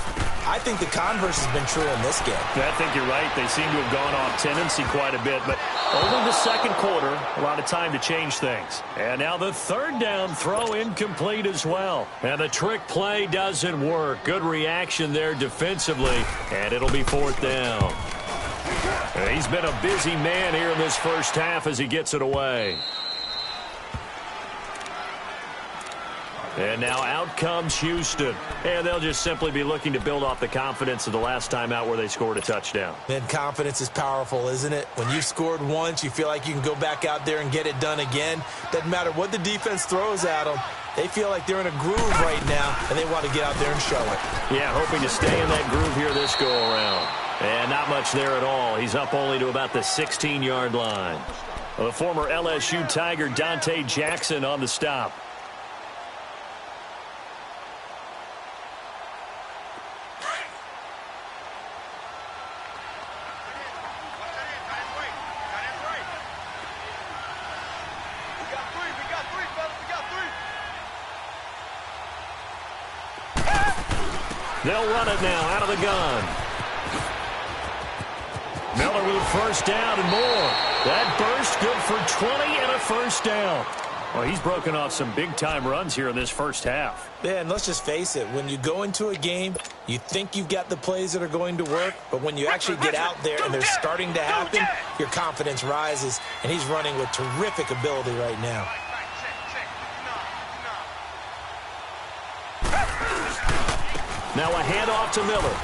I think the converse has been true in this game. I think you're right. They seem to have gone off tendency quite a bit, but Only the second quarter, a lot of time to change things. And now the third down throw incomplete as well. And the trick play doesn't work. Good reaction there defensively, and it'll be fourth down. And he's been a busy man here in this first half as he gets it away. And now out comes Houston. And they'll just simply be looking to build off the confidence of the last time out where they scored a touchdown. And confidence is powerful, isn't it? When you've scored once, you feel like you can go back out there and get it done again. Doesn't matter what the defense throws at them. They feel like they're in a groove right now, and they want to get out there and show it. Yeah, hoping to stay in that groove here this go-around. And not much there at all. He's up only to about the 16-yard line. Well, the former LSU Tiger Dante Jackson on the stop. They'll run it now out of the gun. Miller with first down and more. That burst good for 20 and a first down. Well, he's broken off some big-time runs here in this first half. Yeah, and let's just face it. When you go into a game, you think you've got the plays that are going to work, but when you actually get out there and they're starting to happen, your confidence rises, and he's running with terrific ability right now. Now a handoff to Miller.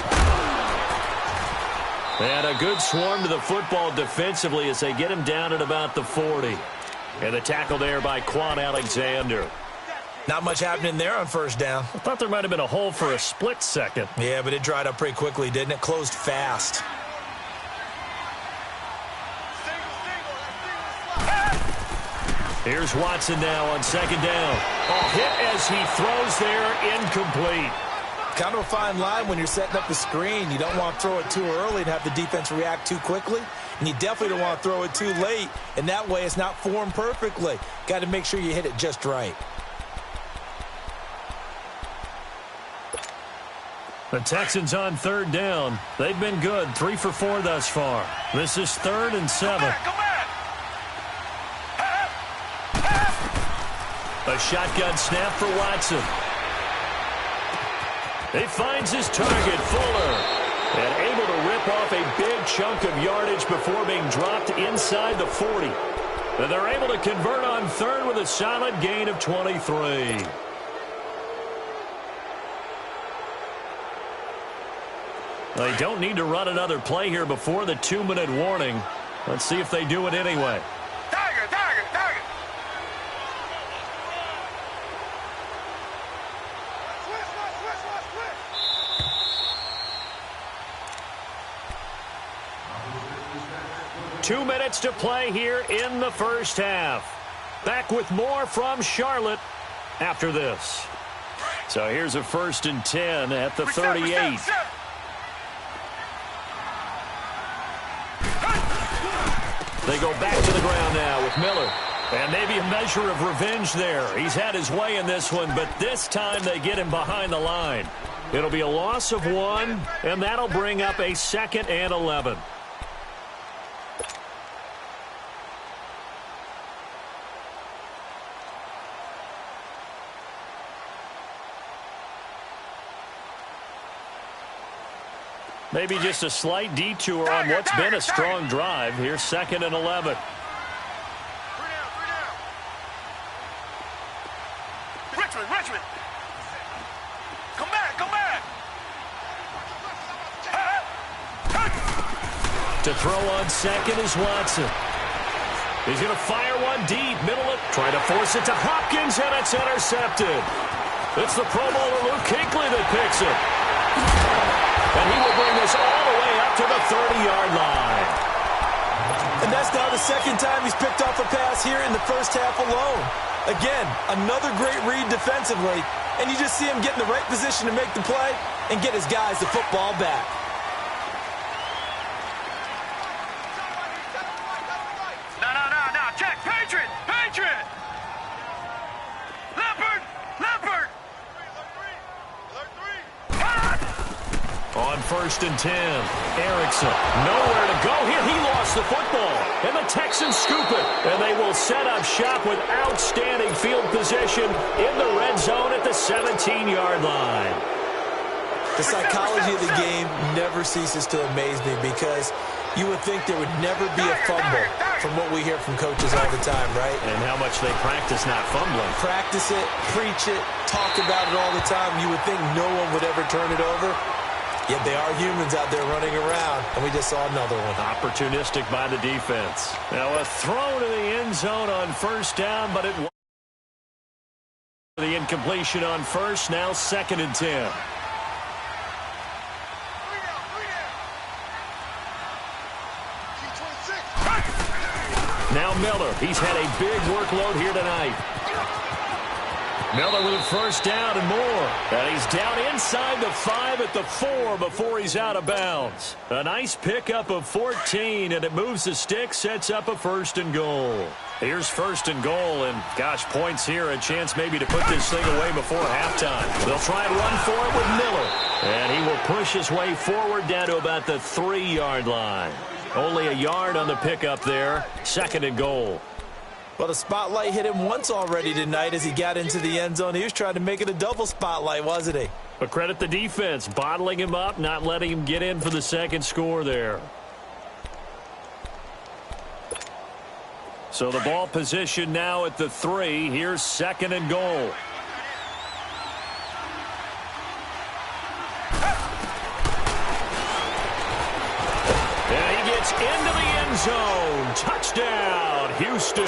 And a good swarm to the football defensively as they get him down at about the 40. And the tackle there by Quan Alexander. Not much happening there on first down. I thought there might have been a hole for a split second. Yeah, but it dried up pretty quickly, didn't it? Closed fast. Here's Watson now on second down. Oh, hit as he throws there, incomplete. Kind of a fine line when you're setting up the screen. You don't want to throw it too early and have the defense react too quickly. And you definitely don't want to throw it too late. And that way it's not formed perfectly. Got to make sure you hit it just right. The Texans on third down. They've been good, 3 for 4 thus far. This is 3rd and 7. Come back. A shotgun snap for Watson. He finds his target, Fuller, and able to rip off a big chunk of yardage before being dropped inside the 40. And they're able to convert on third with a solid gain of 23. They don't need to run another play here before the 2-minute warning. Let's see if they do it anyway. Tiger, Tiger, Tiger. Switch. 2 minutes to play here in the first half. Back with more from Charlotte after this. So here's a 1st and 10 at the 38. They go back to the ground now with Miller. And maybe a measure of revenge there. He's had his way in this one, but this time they get him behind the line. It'll be a loss of 1, and that'll bring up a 2nd and 11. Maybe just a slight detour on what's been a strong drive. Here's 2nd and 11. Richmond. Come back. To throw on second is Watson. He's going to fire one deep, middle it, trying to force it to Hopkins, and it's intercepted. It's the Pro Bowler Luke Kuechly that picks it. And he will bring this all the way up to the 30-yard line. And that's now the 2nd time he's picked off a pass here in the first half alone. Again, another great read defensively, and you just see him get in the right position to make the play and get his guys the football back. No. Check. Patriot. Leopard. On on 1st and 10. Erickson, nowhere to go here. He lost the football, and the Texans scoop it. And they will set up shop with outstanding field position in the red zone at the 17-yard line. The psychology of the game never ceases to amaze me because you would think there would never be a fumble from what we hear from coaches all the time, right? And how much they practice not fumbling. Practice it, preach it, talk about it all the time. You would think no one would ever turn it over. Yet they are humans out there running around, and we just saw another one. Opportunistic by the defense. Now a throw to the end zone on 1st down, but it was the incompletion on 1st, now 2nd and 10. Now Miller, he's had a big workload here tonight. Miller with a 1st down and more. And he's down inside the 5 at the 4 before he's out of bounds. A nice pickup of 14, and it moves the stick, sets up a 1st and goal. Here's 1st and goal, and gosh, points here, a chance maybe to put this thing away before halftime. They'll try and run for it with Miller. And he will push his way forward down to about the 3-yard line. Only a yard on the pickup there. 2nd and goal. Well, the spotlight hit him once already tonight as he got into the end zone. He was trying to make it a double spotlight, wasn't he? But credit the defense, bottling him up, not letting him get in for the 2nd score there. So the ball position now at the 3. Here's 2nd and goal. Into the end zone. Touchdown, Houston.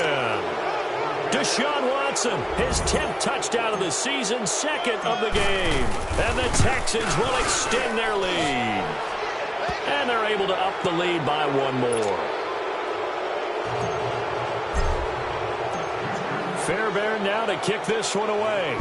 Deshaun Watson, his 10th touchdown of the season, 2nd of the game. And the Texans will extend their lead. And they're able to up the lead by 1 more. Fairbairn now to kick this one away.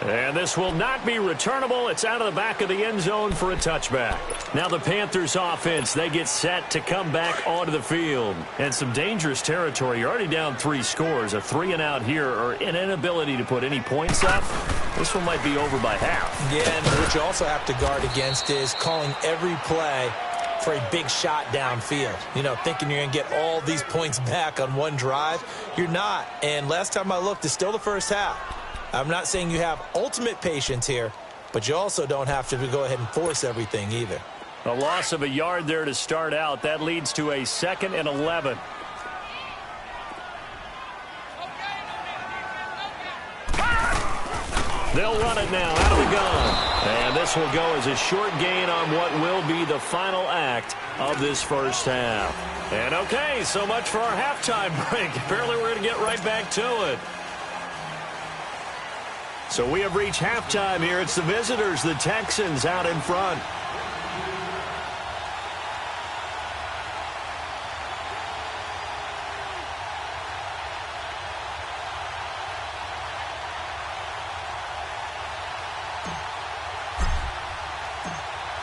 And this will not be returnable. It's out of the back of the end zone for a touchback. Now the Panthers offense, they get set to come back onto the field. And some dangerous territory. You're already down 3 scores. A 3-and-out here or an inability to put any points up. This one might be over by half. Yeah, and what you also have to guard against is calling every play for a big shot downfield. You know, thinking you're going to get all these points back on one drive. You're not. And last time I looked, it's still the first half. I'm not saying you have ultimate patience here, but you also don't have to go ahead and force everything either. A loss of a yard there to start out. That leads to a 2nd and 11. They'll run it now out of the gun. And this will go as a short gain on what will be the final act of this first half. And okay, so much for our halftime break. Apparently we're going to get right back to it. So we have reached halftime here. It's the visitors, the Texans, out in front.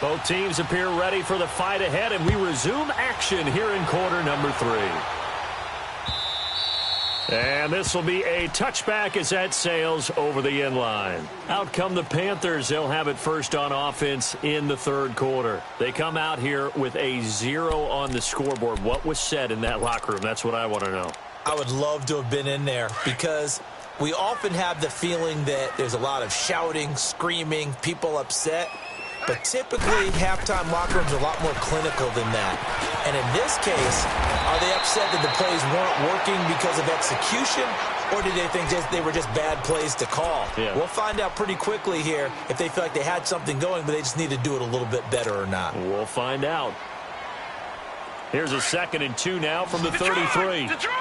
Both teams appear ready for the fight ahead, and we resume action here in quarter number 3. And this will be a touchback as that sails over the end line. Out come the Panthers. They'll have it first on offense in the 3rd quarter. They come out here with a 0 on the scoreboard. What was said in that locker room? That's what I want to know. I would love to have been in there because we often have the feeling that there's a lot of shouting, screaming, people upset. But typically, halftime locker rooms are a lot more clinical than that. And in this case, are they upset that the plays weren't working because of execution, or did they think they were just bad plays to call? Yeah. We'll find out pretty quickly here if they feel like they had something going, but they just need to do it a little bit better or not. We'll find out. Here's a 2nd and 2 now from the 33. Detroit!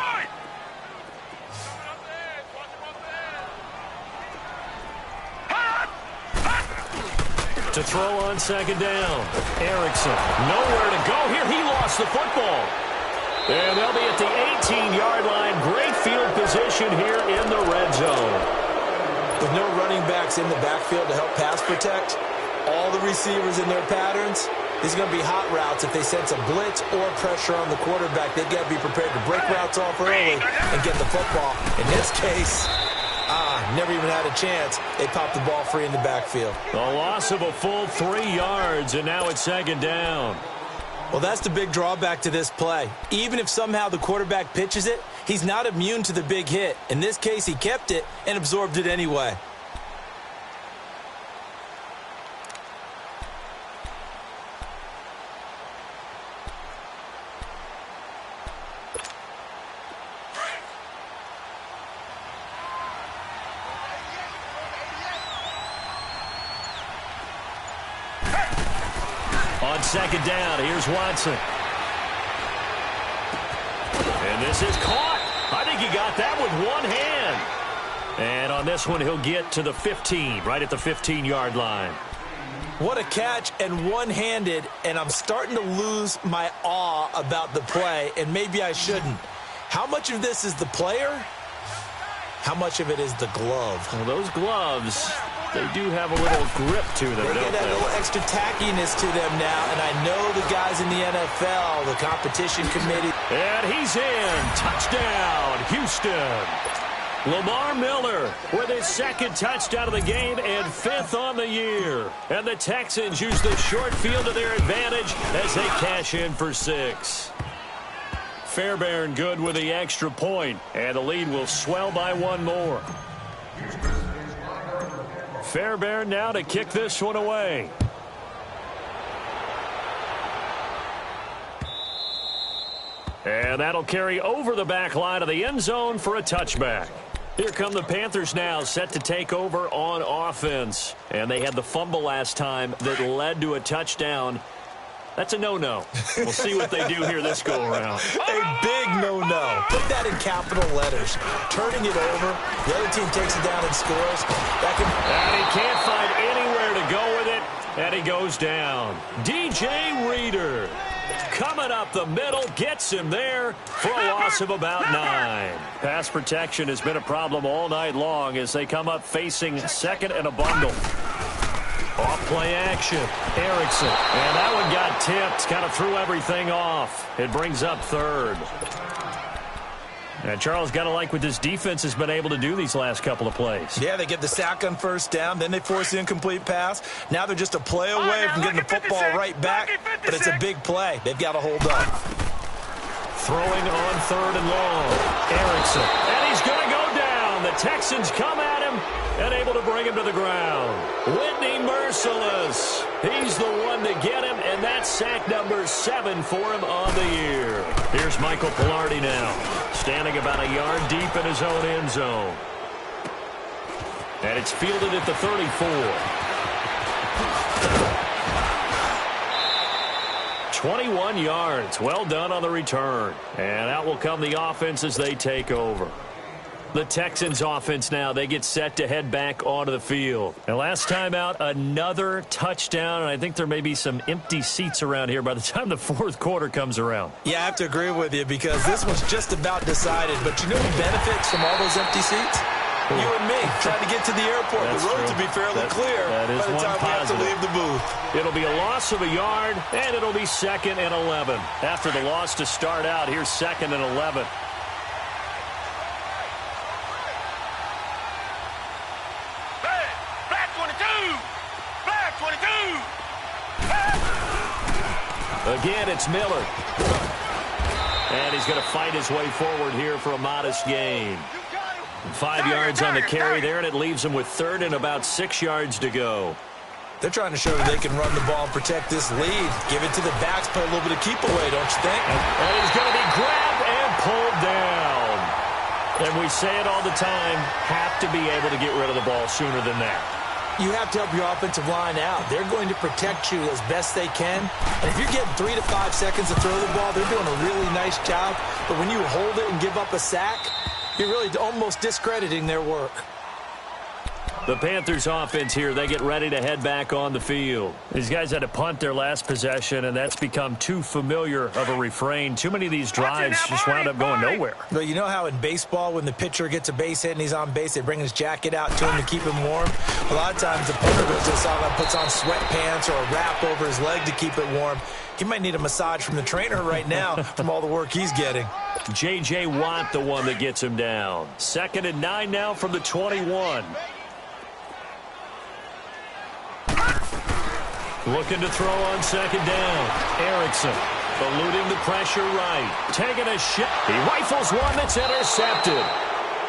To throw on 2nd down. Erickson, nowhere to go here. He lost the football. And they'll be at the 18-yard line. Great field position here in the red zone. With no running backs in the backfield to help pass protect, all the receivers in their patterns, these are going to be hot routes. If they sense a blitz or pressure on the quarterback, they've got to be prepared to break routes off early and get the football. In this case, gone. Never even had a chance. They popped the ball free in the backfield. A loss of a full 3 yards, and now it's 2nd down. Well, that's the big drawback to this play. Even if somehow the quarterback pitches it, he's not immune to the big hit. In this case, he kept it and absorbed it anyway. On 2nd down, here's Watson. And this is caught. I think he got that with one hand. And on this one, he'll get to the 15, right at the 15-yard line. What a catch, and one-handed, and I'm starting to lose my awe about the play, and maybe I shouldn't. How much of this is the player? How much of it is the glove? Well, those gloves, they do have a little grip to them, They don't get a they? little extra tackiness to them now, and I know the guys in the NFL, the competition committee. And he's in. Touchdown, Houston. Lamar Miller with his 2nd touchdown of the game and 5th on the year. And the Texans use the short field to their advantage as they cash in for 6. Fairbairn good with the extra point, and the lead will swell by 1 more. Fairbairn now to kick this one away. And that'll carry over the back line of the end zone for a touchback. Here come the Panthers now, set to take over on offense. And they had the fumble last time that led to a touchdown. That's a no-no. We'll see what they do here this go-around. A big no-no. Put that in capital letters. Turning it over, the other team takes it down and scores. And he can't find anywhere to go with it, and he goes down. DJ Reader coming up the middle, gets him there for a loss of about 9. Pass protection has been a problem all night long as they come up facing 2nd and a bundle. Off play action. Erickson. And that one got tipped. Kind of threw everything off. It brings up 3rd. And Charles, got to like what this defense has been able to do these last couple of plays. Yeah, they get the sack on 1st down, then they force the incomplete pass. Now they're just a play away from getting the football right back, but it's a big play. They've got to hold up. Throwing on 3rd and long. Erickson. And he's going to go down. The Texans come at him and able to bring him to the ground. Whitney Merciless. He's the one to get him, and that's sack number 7 for him on the year. Here's Michael Pilardi now, standing about a yard deep in his own end zone. And it's fielded at the 34. 21 yards. Well done on the return. And out will come the offense as they take over. The Texans offense now, they get set to head back onto the field. And last time out, another touchdown, and I think there may be some empty seats around here by the time the 4th quarter comes around. Yeah, I have to agree with you because this one's just about decided. But you know who benefits from all those empty seats? You and me, trying to get to the airport. That's the road true. to be fairly clear that is by the time we have to leave the booth. It'll be a loss of a yard, and it'll be 2nd and 11. After the loss to start out, here's 2nd and 11. Again, it's Miller. And he's going to fight his way forward here for a modest gain. 5 yards on the carry there, and it leaves him with 3rd and about 6 yards to go. They're trying to show that they can run the ball and protect this lead. Give it to the backs, play a little bit of keep away, don't you think? And he's going to be grabbed and pulled down. And we say it all the time, have to be able to get rid of the ball sooner than that. You have to help your offensive line out. They're going to protect you as best they can. And if you're getting 3 to 5 seconds to throw the ball, they're doing a really nice job. But when you hold it and give up a sack, you're really almost discrediting their work. The Panthers offense here, they get ready to head back on the field. These guys had to punt their last possession, and that's become too familiar of a refrain. Too many of these drives just wound up going nowhere. But you know how in baseball, when the pitcher gets a base hit and he's on base, they bring his jacket out to him to keep him warm? A lot of times the punter goes to and puts on sweatpants or a wrap over his leg to keep it warm. He might need a massage from the trainer right now from all the work he's getting. J.J. Watt, the one that gets him down. 2nd and 9 now from the 21. Looking to throw on 2nd down. Erickson eluding the pressure right. Taking a shot. He rifles one that's intercepted.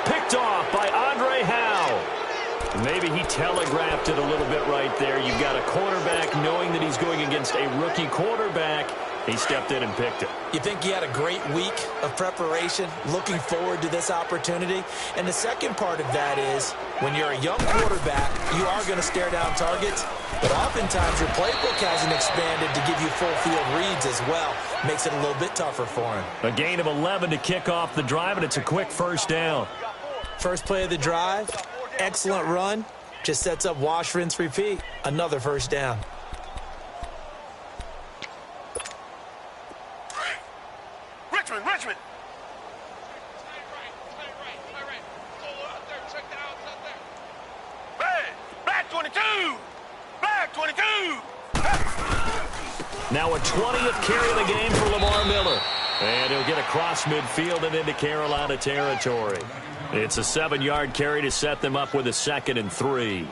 Picked off by Andre Howe. Maybe he telegraphed it a little bit right there. You've got a quarterback knowing that he's going against a rookie quarterback. He stepped in and picked it. You think he had a great week of preparation, looking forward to this opportunity? And the second part of that is, when you're a young quarterback, you are going to stare down targets, but oftentimes your playbook hasn't expanded to give you full field reads as well. Makes it a little bit tougher for him. A gain of 11 to kick off the drive, and it's a quick 1st down. First play of the drive, excellent run, just sets up wash, rinse, repeat. Another 1st down. Richmond. Back 22. Back 22. Now a 20th carry of the game for Lamar Miller. And he'll get across midfield and into Carolina territory. It's a 7-yard carry to set them up with a 2nd and 3.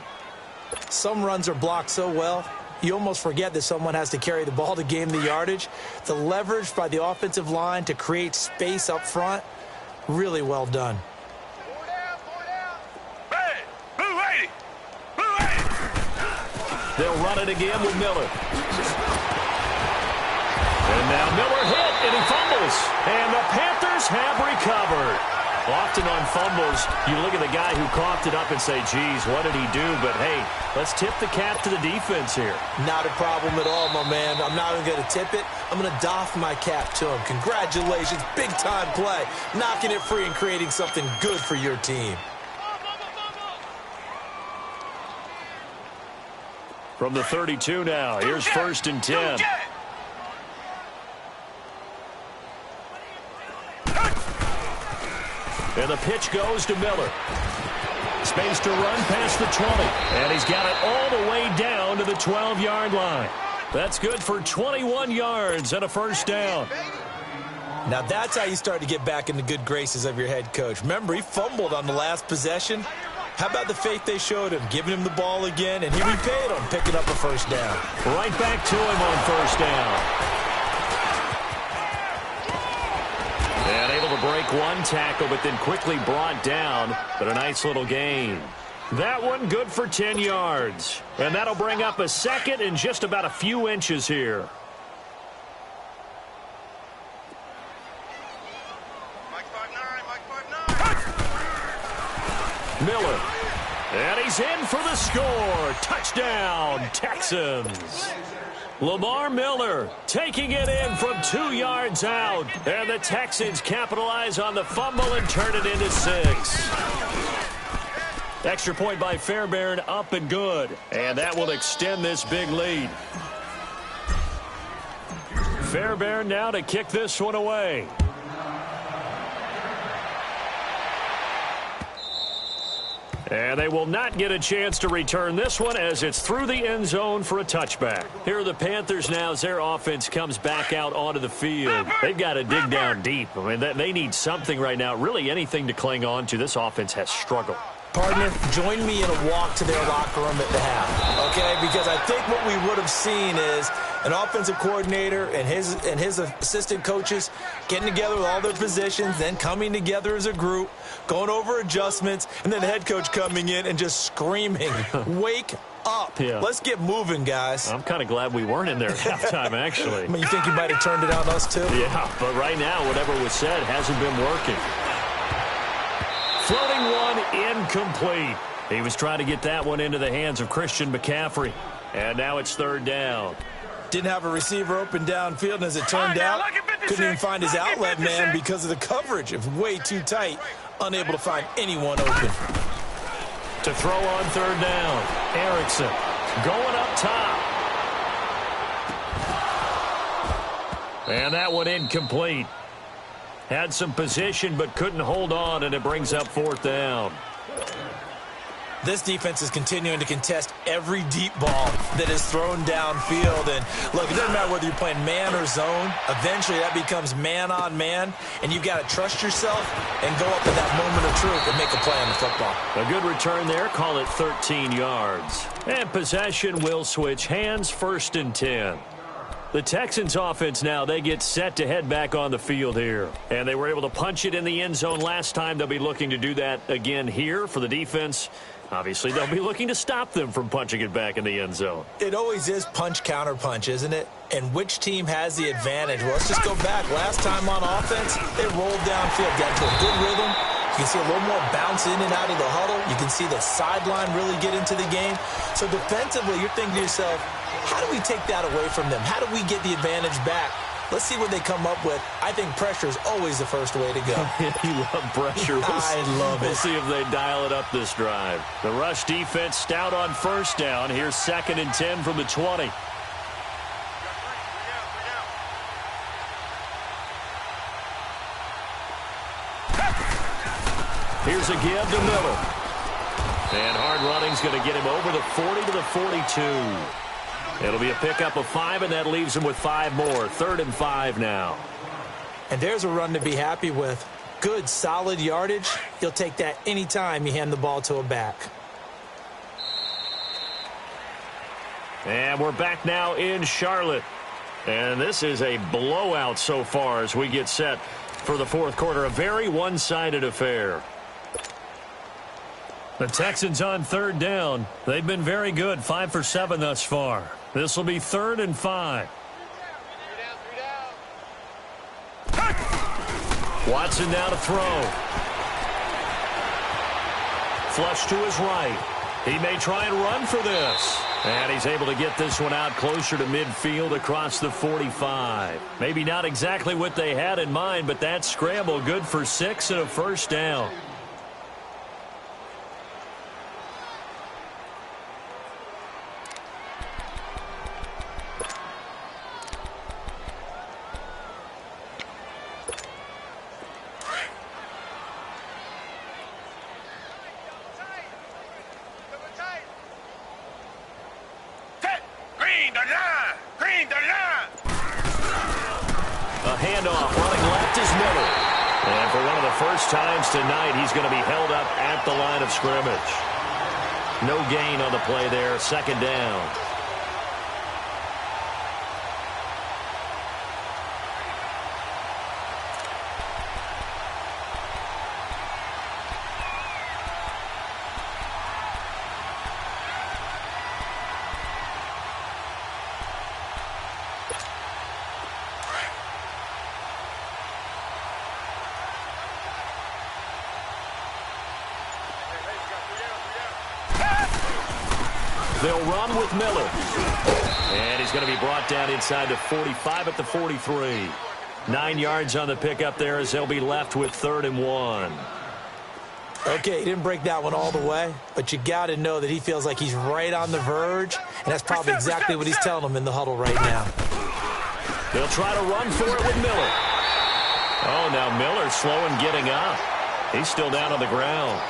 Some runs are blocked so well, you almost forget that someone has to carry the ball to gain the yardage. The leverage by the offensive line to create space up front, really well done. Hey, blue 80. They'll run it again with Miller. And now Miller hit, and he fumbles. And the Panthers have recovered. Often on fumbles, you look at the guy who coughed it up and say, geez, what did he do? But, hey, let's tip the cap to the defense here. Not a problem at all, my man. I'm not even going to tip it. I'm going to doff my cap to him. Congratulations. Big-time play. Knocking it free and creating something good for your team. From the 32 now, here's 1st and 10. And the pitch goes to Miller. Space to run past the 20. And he's got it all the way down to the 12-yard line. That's good for 21 yards and a 1st down. Now that's how you start to get back in the good graces of your head coach. Remember, he fumbled on the last possession. How about the faith they showed him, giving him the ball again, and he repaid him, picking up a 1st down. Right back to him on 1st down. And able to break one tackle, but then quickly brought down. But a nice little gain. That one good for 10 yards. And that'll bring up a 2nd and just about a few inches here. Miller. And he's in for the score. Touchdown, Texans. Lamar Miller taking it in from 2 yards out. And the Texans capitalize on the fumble and turn it into 6. Extra point by Fairbairn, up and good. And that will extend this big lead. Fairbairn now to kick this one away. And they will not get a chance to return this one as it's through the end zone for a touchback. Here are the Panthers now as their offense comes back out onto the field. They've got to dig down deep. I mean, they need something right now, really anything to cling on to. This offense has struggled. Partner, join me in a walk to their locker room at the half, okay? Because I think what we would have seen is an offensive coordinator and his assistant coaches getting together with all their positions, then coming together as a group, going over adjustments, and then the head coach coming in and just screaming, wake up. Yeah. Let's get moving, guys. I'm kind of glad we weren't in there at halftime, actually. I mean, you think you might have turned it on us, too? Yeah, but right now, whatever was said hasn't been working. Floating one incomplete. He was trying to get that one into the hands of Christian McCaffrey. And now it's 3rd down. Didn't have a receiver open downfield, and as it turned out, couldn't even find his outlet man because of the coverage. It was way too tight. Unable to find anyone open. To throw on 3rd down. Erickson going up top. And that one incomplete. Had some position but couldn't hold on, and it brings up 4th down. This defense is continuing to contest every deep ball that is thrown downfield. And look, it doesn't matter whether you're playing man or zone. Eventually, that becomes man on man, and you've got to trust yourself and go up at that moment of truth and make a play on the football. A good return there. Call it 13 yards. And possession will switch hands, 1st and 10. The Texans offense now, they get set to head back on the field here. And they were able to punch it in the end zone last time. They'll be looking to do that again here for the defense. Obviously, they'll be looking to stop them from punching it back in the end zone. It always is punch, counter punch, isn't it? And which team has the advantage? Well, let's just go back. Last time on offense, they rolled downfield, got to a good rhythm. You can see a little more bounce in and out of the huddle. You can see the sideline really get into the game. So defensively, you're thinking to yourself, how do we take that away from them? How do we get the advantage back? Let's see what they come up with. I think pressure is always the first way to go. You love pressure. I love it. We'll see if they dial it up this drive. The rush defense stout on 1st down. Here's 2nd and 10 from the 20. Here's a give to Miller. And hard running's going to get him over the 40 to the 42. It'll be a pickup of 5, and that leaves him with 5 more. 3rd and 5 now. And there's a run to be happy with. Good, solid yardage. You'll take that anytime you hand the ball to a back. And we're back now in Charlotte. And this is a blowout so far as we get set for the 4th quarter. A very one-sided affair. The Texans on 3rd down. They've been very good, 5 for 7 thus far. This will be 3rd and 5. Watson now to throw. Flush to his right. He may try and run for this. And he's able to get this one out closer to midfield across the 45. Maybe not exactly what they had in mind, but that scramble good for 6 and a 1st down. Times tonight, he's going to be held up at the line of scrimmage. No gain on the play there. 2nd down. They'll run with Miller. And he's going to be brought down inside the 45 at the 43. 9 yards on the pickup there as they'll be left with 3rd and 1. Okay, he didn't break that one all the way, but you got to know that he feels like he's right on the verge, and that's probably exactly what he's telling them in the huddle right now. They'll try to run for it with Miller. Oh, now Miller slow in getting up. He's still down on the ground.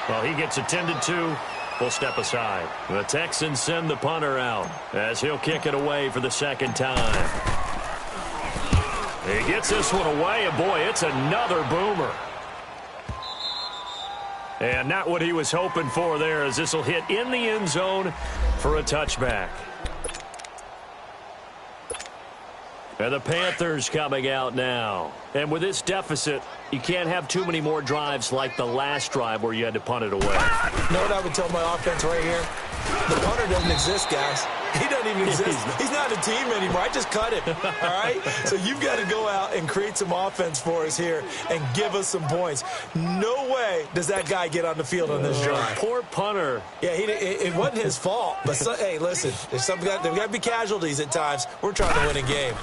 Well, he gets attended to. We'll step aside. The Texans send the punter out as he'll kick it away for the 2nd time. He gets this one away, and boy, it's another boomer. And not what he was hoping for there, as this will hit in the end zone for a touchback. And the Panthers coming out now. And with this deficit, you can't have too many more drives like the last drive where you had to punt it away. You know what I would tell my offense right here? The punter doesn't exist, guys. He doesn't even exist. He's not a team anymore. I just cut him, all right? So you've got to go out and create some offense for us here and give us some points. No way does that guy get on the field on this drive. Poor punter. Yeah, it wasn't his fault. But, hey, listen, there's got to be casualties at times. We're trying to win a game.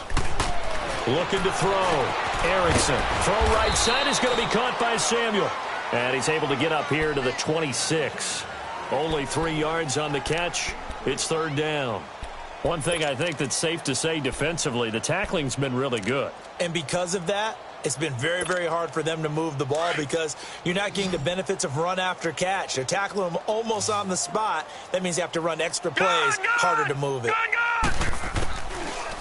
Looking to throw. Erickson. Throw right side is going to be caught by Samuel. And he's able to get up here to the 26. Only 3 yards on the catch. It's 3rd down. One thing I think that's safe to say defensively, the tackling's been really good. And because of that, It's been very, very hard for them to move the ball because you're not getting the benefits of run after catch. They're tackling them almost on the spot. That means you have to run extra plays, harder to move it.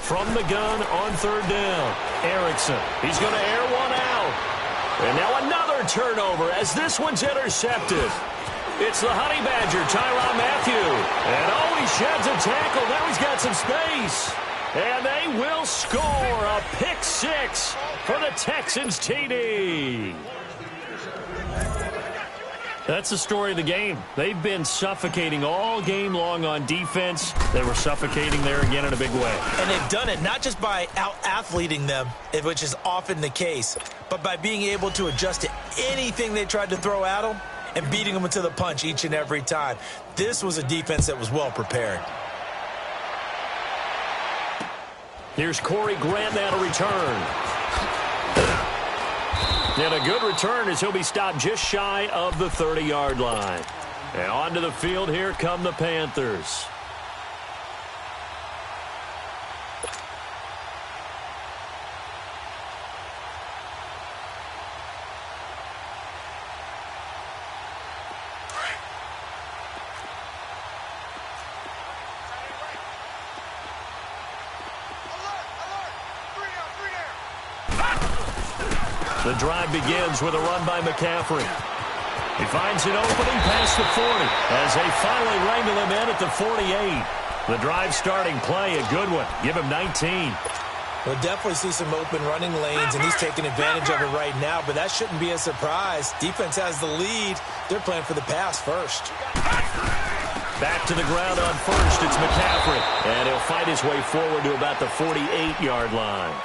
From the gun on third down, Erickson. He's going to air one out. And now another turnover as this one's intercepted. It's the Honey Badger, Tyrann Mathieu. And he sheds a tackle. Now he's got some space. And they will score a pick six for the Texans TD. That's the story of the game. They've been suffocating all game long on defense. They were suffocating there again in a big way. And they've done it not just by out-athleting them, which is often the case, but by being able to adjust to anything they tried to throw at them and beating them to the punch each and every time. This was a defense that was well prepared. Here's Corey Grant now to return. And a good return as he'll be stopped just shy of the 30-yard line. And onto the field, here come the Panthers. The drive begins with a run by McCaffrey. He finds an opening past the 40 as they finally wrangle him in at the 48. The drive starting play, a good one. Give him 19. We'll definitely see some open running lanes, and he's taking advantage of it right now, but that shouldn't be a surprise. Defense has the lead. They're playing for the pass first. Back to the ground on first. It's McCaffrey, and he'll fight his way forward to about the 48-yard line.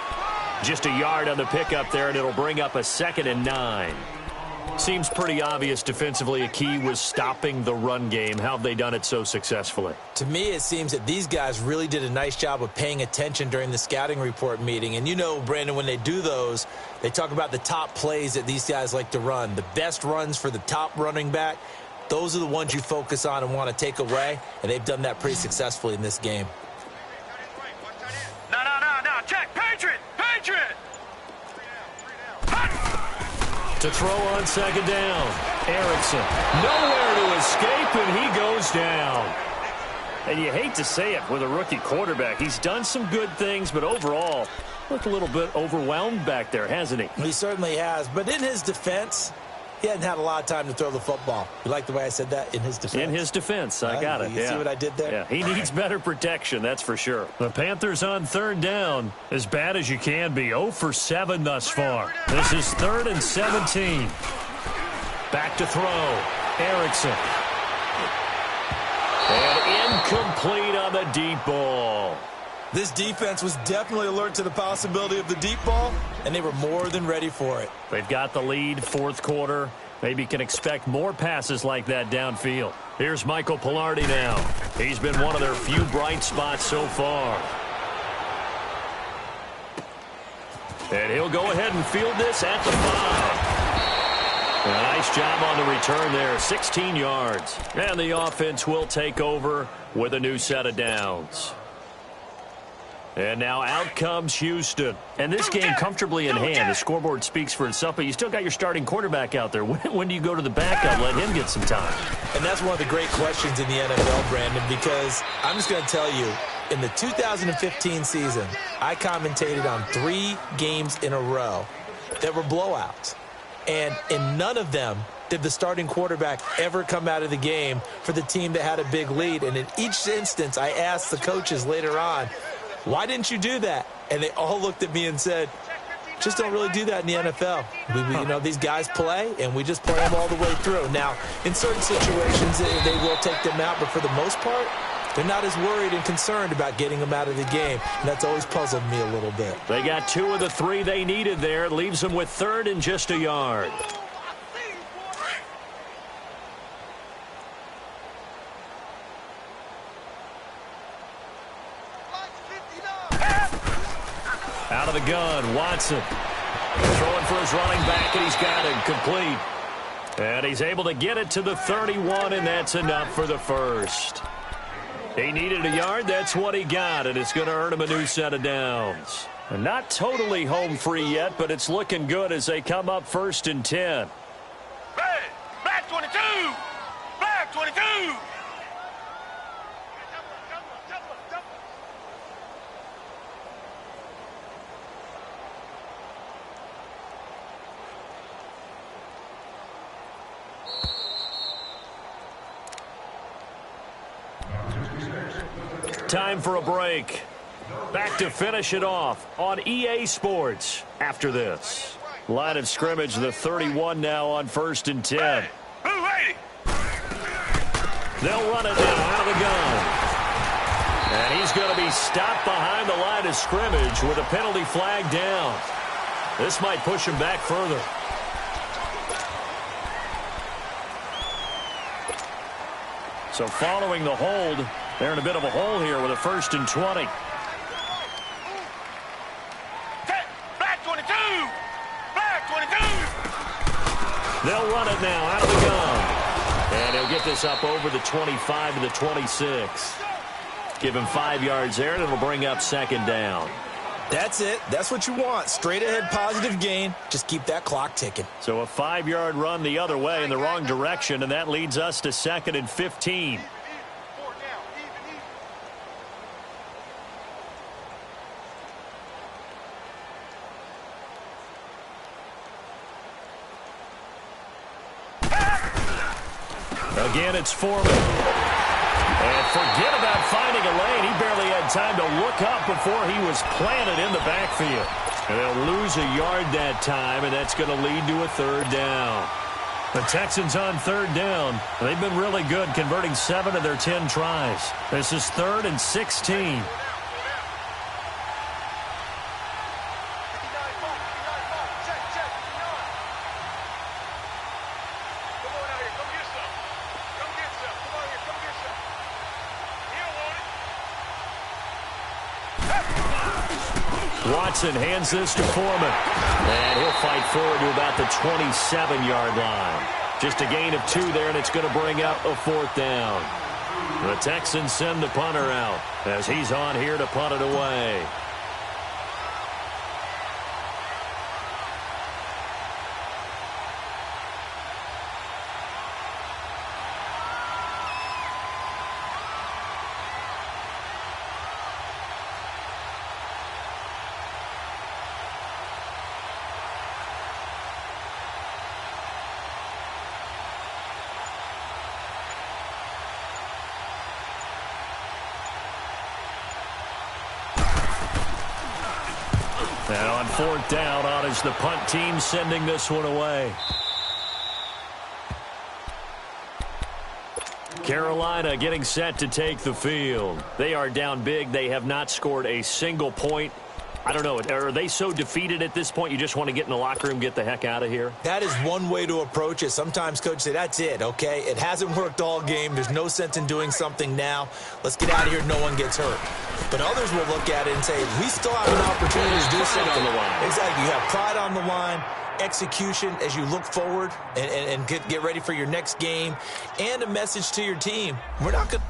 Just a yard on the pickup there, and it'll bring up a 2nd and 9. Seems pretty obvious defensively a key was stopping the run game. How have they done it so successfully? To me, it seems that these guys really did a nice job of paying attention during the scouting report meeting. And you know, Brandon, when they do those, they talk about the top plays that these guys like to run. The best runs for the top running back, those are the ones you focus on and want to take away. And they've done that pretty successfully in this game. No. Check. Patriot. To throw on 2nd down. Erickson. Nowhere to escape, and he goes down. And you hate to say it with a rookie quarterback. He's done some good things, but overall, looked a little bit overwhelmed back there, hasn't he? He certainly has. But in his defense, he hadn't had a lot of time to throw the football. You like the way I said that? In his defense. In his defense. I got it. You see what I did there? Yeah, he needs better protection, that's for sure. The Panthers on 3rd down. As bad as you can be. 0 for 7 thus far. This is 3rd and 17. Back to throw. Erickson. And incomplete on the deep ball. This defense was definitely alert to the possibility of the deep ball, and they were more than ready for it. They've got the lead, 4th quarter. Maybe can expect more passes like that downfield. Here's Michael Pilardi now. He's been one of their few bright spots so far. And he'll go ahead and field this at the 5. A nice job on the return there, 16 yards. And the offense will take over with a new set of downs. And now out comes Houston. And this game comfortably in hand. The scoreboard speaks for itself, but you still got your starting quarterback out there. When do you go to the backup, let him get some time? And that's one of the great questions in the NFL, Brandon, because I'm just going to tell you, in the 2015 season, I commentated on 3 games in a row that were blowouts. And in none of them did the starting quarterback ever come out of the game for the team that had a big lead. And in each instance, I asked the coaches later on, why didn't you do that? And they all looked at me and said, just don't really do that in the NFL. You know, these guys play, and we just play them all the way through. Now, in certain situations, they will take them out, but for the most part, they're not as worried and concerned about getting them out of the game. And that's always puzzled me a little bit. They got 2 of the 3 they needed there. It leaves them with 3rd and just a yard. Out of the gun, Watson. Throwing for his running back, and he's got it complete. And he's able to get it to the 31, and that's enough for the first. He needed a yard. That's what he got, and it's going to earn him a new set of downs. Not totally home free yet, but it's looking good as they come up 1st and 10. Red, black 22, black 22. Time for a break. Back to finish it off on EA Sports after this. Line of scrimmage, the 31 now on 1st and 10. Hey, who ready? They'll run it now out of the gun. And he's going to be stopped behind the line of scrimmage with a penalty flag down. This might push him back further. So following the hold, they're in a bit of a hole here with a 1st and 20. Black 22, black 22. They'll run it now out of the gun. And he'll get this up over the 25 to the 26. Give him 5 yards there, and it'll bring up 2nd down. That's it. That's what you want. Straight ahead positive gain. Just keep that clock ticking. So a 5-yard run the other way in the wrong direction, and that leads us to 2nd and 15. Again, it's Foreman. And forget about finding a lane. He barely had time to look up before he was planted in the backfield. And they'll lose a yard that time, and that's going to lead to a 3rd down. The Texans on 3rd down. They've been really good, converting 7 of their 10 tries. This is 3rd and 16. Watson hands this to Foreman. And he'll fight forward to about the 27-yard line. Just a gain of 2 there, and it's going to bring up a 4th down. The Texans send the punter out as he's on here to punt it away. And on 4th down, on is the punt team sending this one away. Carolina getting set to take the field. They are down big. They have not scored a single point. I don't know. Are they so defeated at this point you just want to get in the locker room, get the heck out of here? That is one way to approach it. Sometimes coaches say, that's it, okay? It hasn't worked all game. There's no sense in doing something now. Let's get out of here. No one gets hurt. But others will look at it and say, we still have an opportunity to do something. On the line. Exactly. You have pride on the line, execution as you look forward and get ready for your next game, and a message to your team. We're not going to